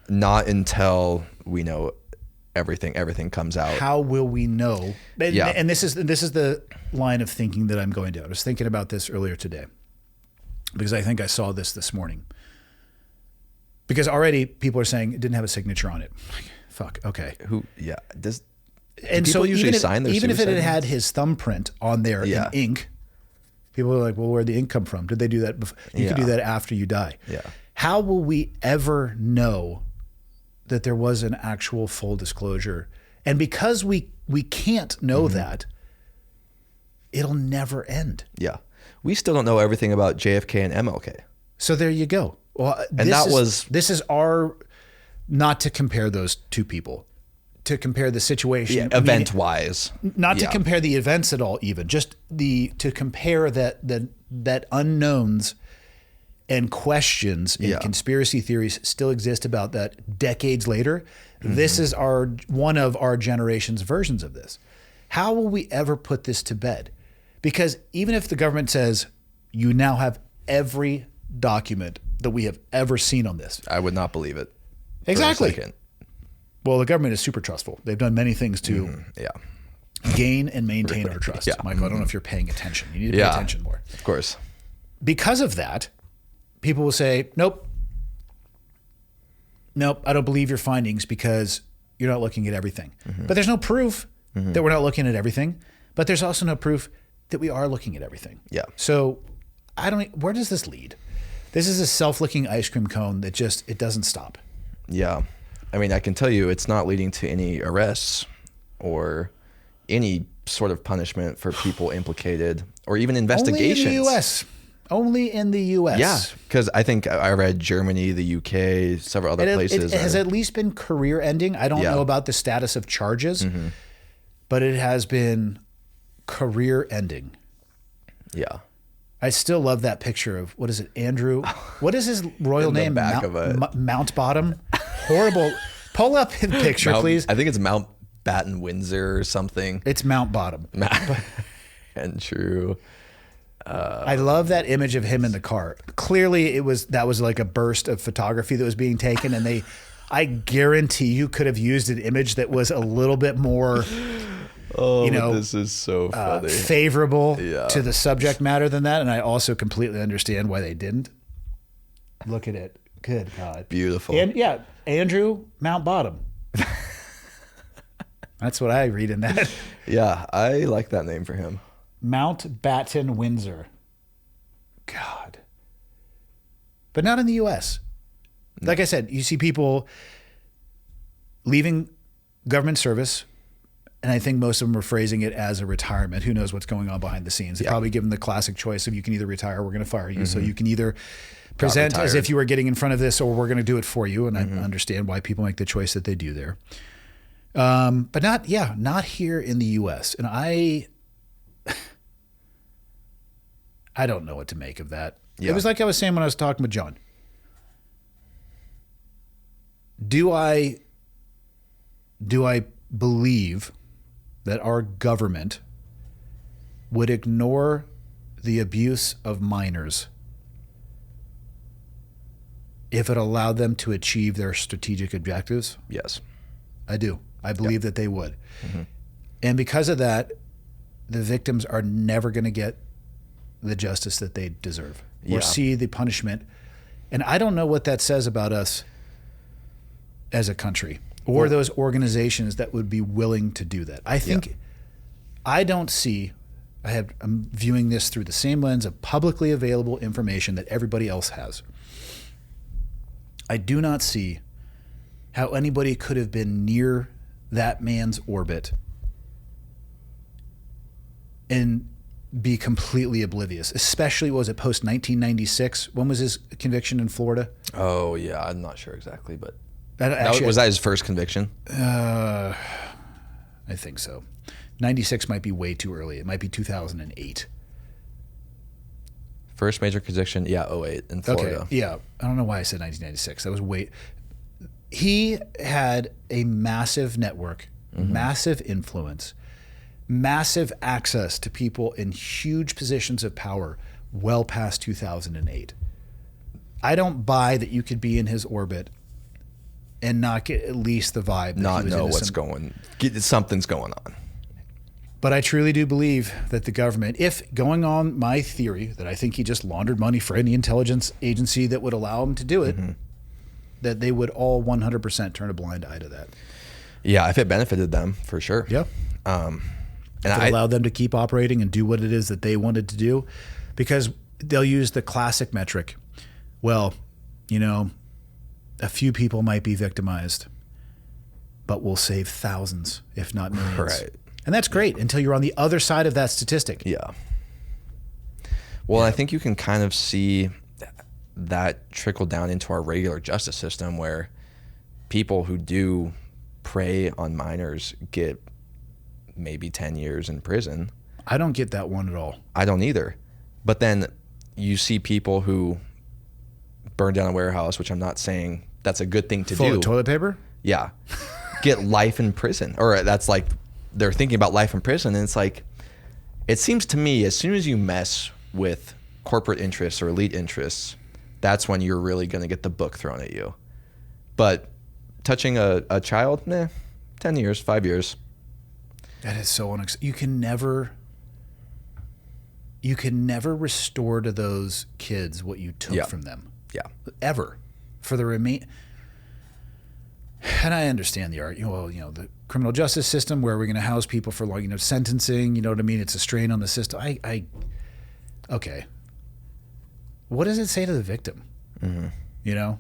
Not until we know everything comes out. How will we know? And, Yeah. and this is the line of thinking that I'm going down. I was thinking about this earlier today because I think I saw this morning. Because already people are saying it didn't have a signature on it. Fuck. Okay. Who? Yeah. Does And people so usually even sign their even if it suicide had notes? his thumbprint on there Yeah. in ink, people are like, well, where'd the ink come from? Did they do that before? You could do Yeah. that after you die. Yeah. How will we ever know that there was an actual full disclosure? And because we can't know that, it'll never end. Yeah. We still don't know everything about JFK and MLK. So there you go. Well, And this is our, not to compare those two people, to compare the situation. Yeah, event-wise. Not to Yeah. compare the events at all, even just to compare that unknowns and questions and Yeah. conspiracy theories still exist about that decades later. This is one of our generation's versions of this. How will we ever put this to bed? Because even if the government says you now have every document that we have ever seen on this, I would not believe it. for a Exactly. second. well, the government is super trustful. They've done many things to Yeah. gain and maintain our trust. Yeah. Michael, I don't know if you're paying attention. You need to pay attention more. Of course. Because of that, people will say, nope, I don't believe your findings because you're not looking at everything. But there's no proof that we're not looking at everything. But there's also no proof that we are looking at everything. Yeah. So where does this lead? This is a self-licking ice cream cone that it doesn't stop. Yeah. I mean, I can tell you it's not leading to any arrests or any sort of punishment for people implicated or even investigations. Only in the U.S. Only in the U.S. Yeah, because I think I read Germany, the UK, several other places. It has at least been career ending. I don't Yeah. know about the status of charges, but it has been career ending. Yeah. I still love that picture of, what is it, Andrew? What is his royal name? Back of it. Mountbatten? Horrible. Pull up his picture, please. I think it's Mountbatten Windsor or something. It's Mountbatten. And true. I love that image of him in the car. Clearly, that was like a burst of photography that was being taken, and I guarantee you could have used an image that was a little bit more, this is so funny. Favorable to the subject matter than that. And I also completely understand why they didn't. Look at it. Good God. Beautiful. And yeah, Andrew Mountbatten. That's what I read in that. Yeah, I like that name for him. Mountbatten Windsor. God. But not in the U.S. Like I said, you see people leaving government service, and I think most of them are phrasing it as a retirement. Who knows what's going on behind the scenes? They probably give them the classic choice of, you can either retire or we're going to fire you. So you can either present as if you were getting in front of this, or we're going to do it for you. And I understand why people make the choice that they do there. But not here in the U.S. And I don't know what to make of that. Yeah. It was like I was saying when I was talking with John. Do I believe that our government would ignore the abuse of minors if it allowed them to achieve their strategic objectives? Yes. I do. I believe that they would. Mm-hmm. And because of that, the victims are never going to get the justice that they deserve or see the punishment. And I don't know what that says about us as a country or those organizations that would be willing to do that. I think I'm viewing this through the same lens of publicly available information that everybody else has. I do not see how anybody could have been near that man's orbit and be completely oblivious, especially, was it post 1996? When was his conviction in Florida? Oh, yeah. I'm not sure exactly, but was that his first conviction? I think so. 96 might be way too early. It might be 2008. First major conviction, 08 in Florida. Okay, yeah. I don't know why I said 1996. That was way... He had a massive network, massive influence, massive access to people in huge positions of power well past 2008. I don't buy that you could be in his orbit and not get at least the vibe. Not know what's something's going on. But I truly do believe that the government, if going on my theory that I think he just laundered money for any intelligence agency that would allow him to do it, that they would all 100% turn a blind eye to that. Yeah, if it benefited them, for sure. Yeah. And if it allowed them to keep operating and do what it is that they wanted to do, because they'll use the classic metric. Well, a few people might be victimized, but we'll save thousands, if not millions. Right. And that's great until you're on the other side of that statistic. Yeah. Well, I think you can kind of see that trickle down into our regular justice system, where people who do prey on minors get maybe 10 years in prison. I don't get that one at all. I don't either. But then you see people who burn down a warehouse, which I'm not saying that's a good thing to do. Full of toilet paper? Yeah. Get life in prison. Or that's like, they're thinking about life in prison. And it's like, it seems to me, as soon as you mess with corporate interests or elite interests, that's when you're really going to get the book thrown at you. But touching a child, 10 years, 5 years. That is so unacceptable. You can never restore to those kids what you took from them. Yeah. Ever. For the and I understand the argument. The criminal justice system, where we're going to house people for long, sentencing, you know what I mean? It's a strain on the system. Okay. What does it say to the victim? Mm-hmm. Yeah.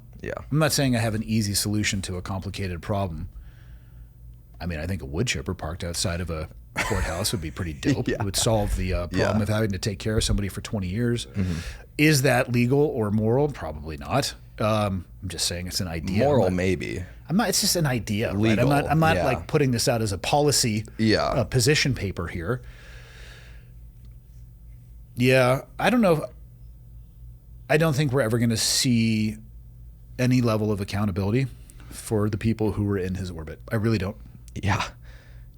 I'm not saying I have an easy solution to a complicated problem. I mean, I think a wood chipper parked outside of a courthouse would be pretty dope. It would solve the problem of having to take care of somebody for 20 years. Mm-hmm. Is that legal or moral? Probably not. I'm just saying it's an idea. Moral, maybe. I'm not. It's just an idea. Legal, right? I'm not like putting this out as a policy position paper here. Yeah, I don't know. I don't think we're ever going to see any level of accountability for the people who were in his orbit. I really don't. Yeah,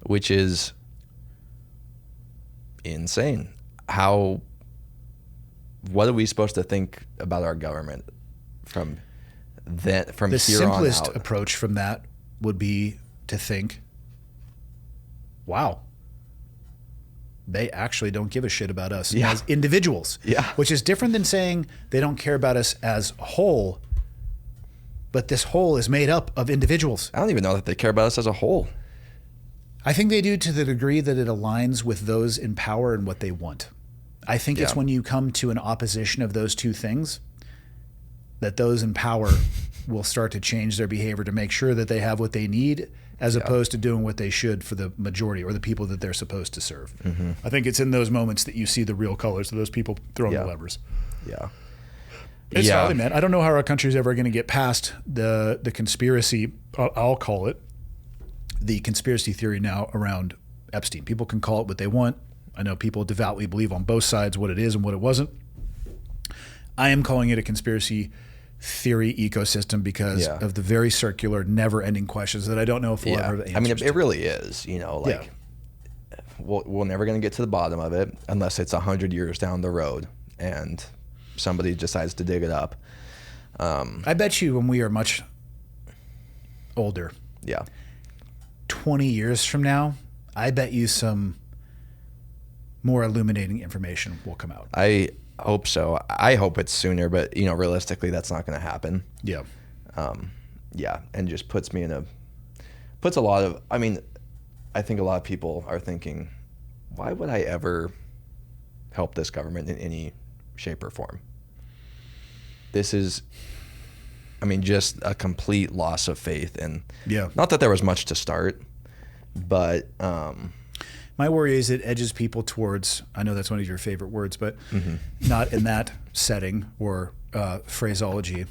which is insane. What are we supposed to think about our government from here on out? The simplest approach from that would be to think, wow, they actually don't give a shit about us as individuals. Yeah. Which is different than saying they don't care about us as a whole, but this whole is made up of individuals. I don't even know that they care about us as a whole. I think they do to the degree that it aligns with those in power and what they want. I think it's when you come to an opposition of those two things that those in power will start to change their behavior to make sure that they have what they need as opposed to doing what they should for the majority or the people that they're supposed to serve. Mm-hmm. I think it's in those moments that you see the real colors of those people throwing the levers. Yeah. It's solid, man. I don't know how our country's ever going to get past the conspiracy, I'll call it, the conspiracy theory now around Epstein. People can call it what they want. I know people devoutly believe on both sides what it is and what it wasn't. I am calling it a conspiracy theory ecosystem because of the very circular, never-ending questions that I don't know if we'll ever have answers I mean, it to. really is. We're never going to get to the bottom of it unless it's 100 years down the road and somebody decides to dig it up. I bet you when we are much older, 20 years from now, I bet you some more illuminating information will come out. I hope so. I hope it's sooner, but realistically, that's not going to happen. Yeah. And just puts a lot of. I mean, I think a lot of people are thinking, why would I ever help this government in any shape or form? This is, just a complete loss of faith, and not that there was much to start, but. My worry is it edges people towards, I know that's one of your favorite words, but not in that setting or phraseology.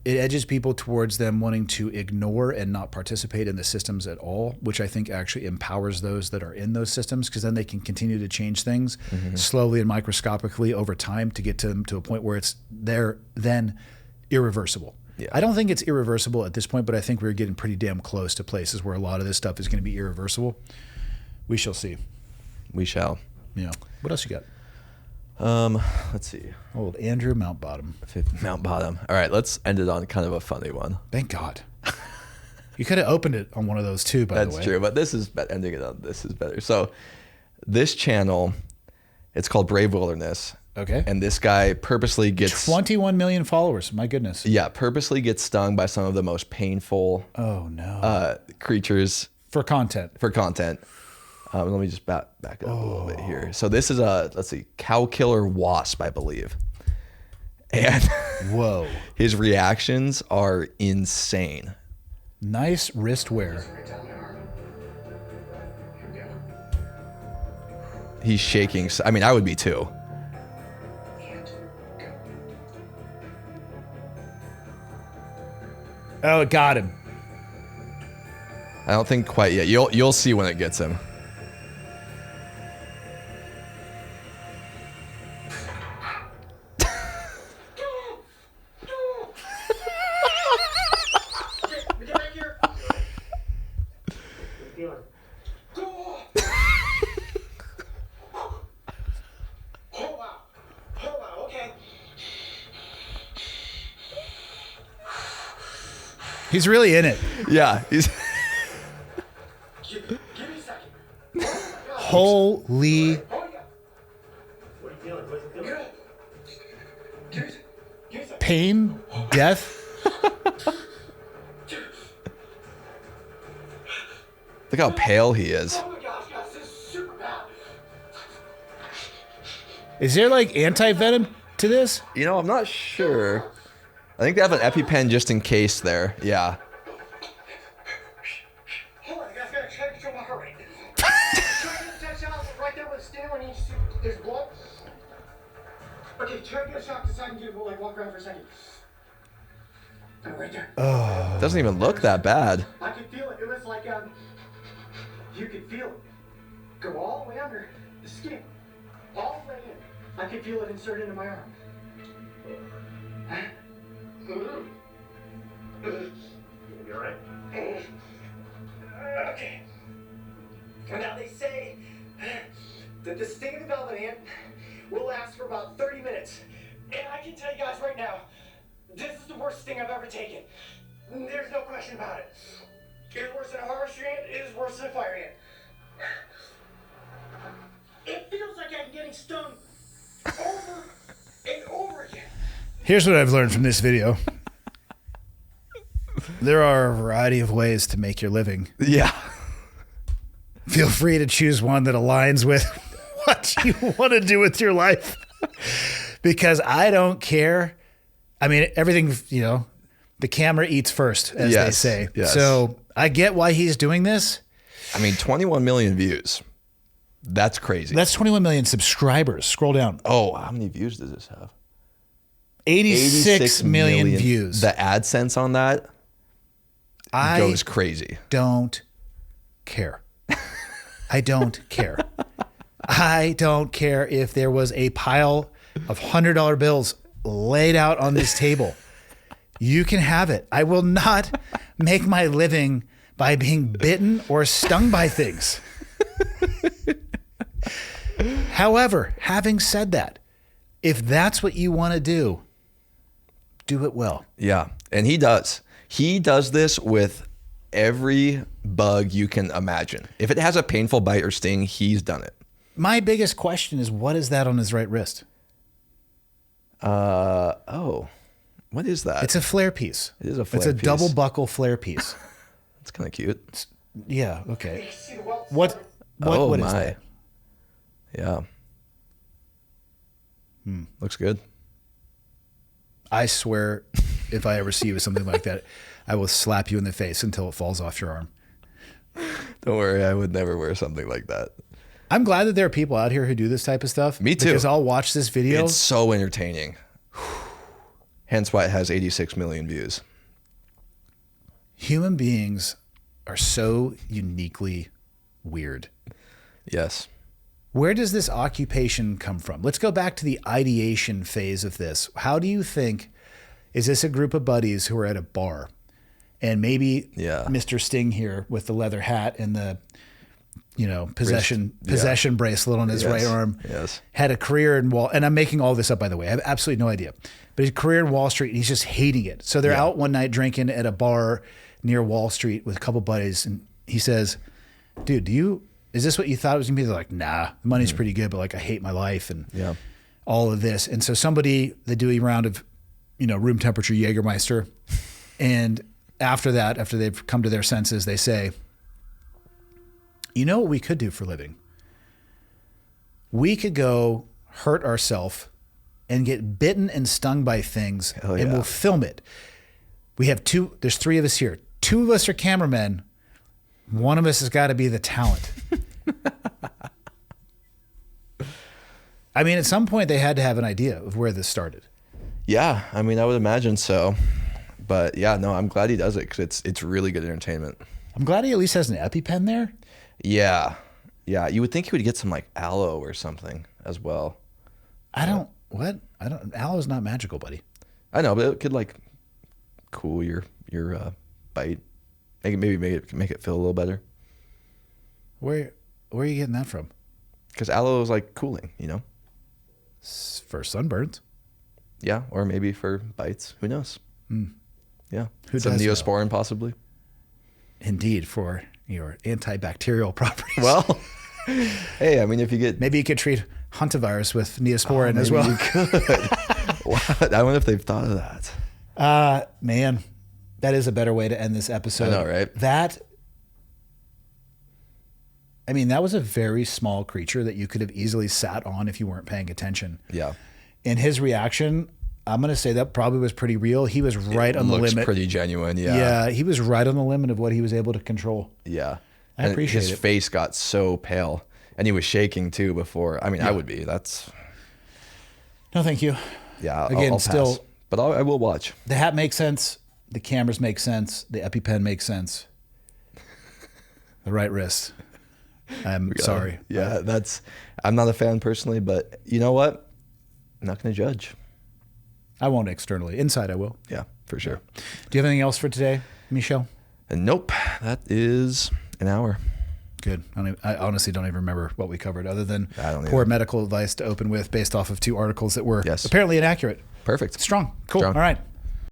It edges people towards them wanting to ignore and not participate in the systems at all, which I think actually empowers those that are in those systems, because then they can continue to change things slowly and microscopically over time to get to them to a point where it's then irreversible. Yeah. I don't think it's irreversible at this point, but I think we're getting pretty damn close to places where a lot of this stuff is going to be irreversible. We shall see. We shall. Yeah. What else you got? Let's see. Old Andrew Mountbottom. Mountbottom. All right, let's end it on kind of a funny one. Thank God. You could have opened it on one of those too, by the way. That's true, but ending it on this is better. So this channel, it's called Brave Wilderness. Okay. And this guy purposely gets 21 million followers. My goodness. Yeah, purposely gets stung by some of the most painful creatures for content. Let me just back it up a little bit here. So this is a cow killer wasp, I believe. And whoa. His reactions are insane. Nice wrist wear. He's shaking. I would be too. Oh, it got him. I don't think quite yet. You'll see when it gets him. He's really in it. Yeah, he's. Give me a second. Holy. What are you feeling? What's it feeling? Give me a second. Pain, death. Look how pale he is. Oh my gosh, guys, this is super bad. Is there like anti-venom to this? I'm not sure. I think they have an EpiPen just in case there. Yeah. Hold on, you guys gotta try to control my heart rate. Try to get that shot right there with the stem when there's blood. Okay, try to get a shot because I can walk around for a second. Right there. It doesn't even look that bad. I could feel it. It was like, you could feel it. Go all the way under the skin. All the way in. I could feel it insert into my arm. You alright? Okay. Now they say that the sting of the velvet ant will last for about 30 minutes. And I can tell you guys right now, this is the worst sting I've ever taken. There's no question about it. It is worse than a harvester ant, it is worse than a fire ant. It feels like I'm getting stung over and over again. Here's what I've learned from this video. There are a variety of ways to make your living. Yeah. Feel free to choose one that aligns with what you want to do with your life. Because I don't care. I mean, everything, the camera eats first, as they say. Yes. So I get why he's doing this. I mean, 21 million views. That's crazy. That's 21 million subscribers. Scroll down. Oh, how many views does this have? 86 million views. The AdSense on that goes crazy. Don't care. I don't care. I don't care if there was a pile of $100 bills laid out on this table. You can have it. I will not make my living by being bitten or stung by things. However, having said that, if that's what you want to do it well. Yeah. And he does. He does this with every bug you can imagine. If it has a painful bite or sting, he's done it. My biggest question is, what is that on his right wrist? What is that? It's a flare piece. It is a flare piece. It's a double piece. buckle flare piece. It's kind of cute. Yeah. Okay. What Oh what my. is that? Yeah. Looks good. I swear, if I ever see you with something like that, I will slap you in the face until it falls off your arm. Don't worry, I would never wear something like that. I'm glad that there are people out here who do this type of stuff. Me too. Because I'll watch this video. It's so entertaining. Hence why it has 86 million views. Human beings are so uniquely weird. Yes. Where does this occupation come from? Let's go back to the ideation phase of this. How do you think, is this a group of buddies who are at a bar and maybe Mr. Sting here with the leather hat and the, possession bracelet on his right arm had a career in Wall, and I'm making all this up, by the way. I have absolutely no idea, but his career in Wall Street, and he's just hating it. So they're out one night drinking at a bar near Wall Street with a couple buddies. And he says, dude, is this what you thought it was gonna be? They're like, nah, the money's pretty good, but I hate my life and all of this. And so they do a round of, room temperature Jägermeister. And after that, after they've come to their senses, they say, you know what we could do for a living? We could go hurt ourselves and get bitten and stung by things, and we'll film it. We have there's three of us here. Two of us are cameramen. One of us has got to be the talent. I mean, at some point they had to have an idea of where this started. Yeah, I mean, I would imagine so. But yeah, no, I'm glad he does it because it's really good entertainment. I'm glad he at least has an EpiPen there. Yeah. Yeah, you would think he would get some aloe or something as well. Aloe's not magical, buddy. I know, but it could cool your bite. Maybe make it feel a little better. Where are you getting that from? Because aloe is cooling, For sunburns. Yeah, or maybe for bites. Who knows? Yeah. Some does Neosporin possibly. Indeed, for your antibacterial properties. Well, hey, I mean, if you get... Maybe you could treat Hantavirus with Neosporin as well. You could. I wonder if they've thought of that. Man, that is a better way to end this episode. I know, right? That was a very small creature that you could have easily sat on if you weren't paying attention. Yeah. And his reaction, I'm going to say that probably was pretty real. He was right on the limit. Looks pretty genuine, yeah. Yeah, he was right on the limit of what he was able to control. Yeah. I appreciate it. His face got so pale. And he was shaking too before. I mean, I would be. That's... No, thank you. Yeah, Again, I'll still... pass. But I will watch. The hat makes sense. The cameras make sense. The EpiPen makes sense. The right wrist. I'm sorry. Yeah, I'm not a fan personally, but you know what? I'm not going to judge. I won't externally. Inside, I will. Yeah, for sure. Do you have anything else for today, Michel? Nope. That is an hour. Good. I honestly don't even remember what we covered other than poor medical advice to open with based off of 2 articles that were Yes. apparently inaccurate. Perfect. Strong. Cool. Strong. All right.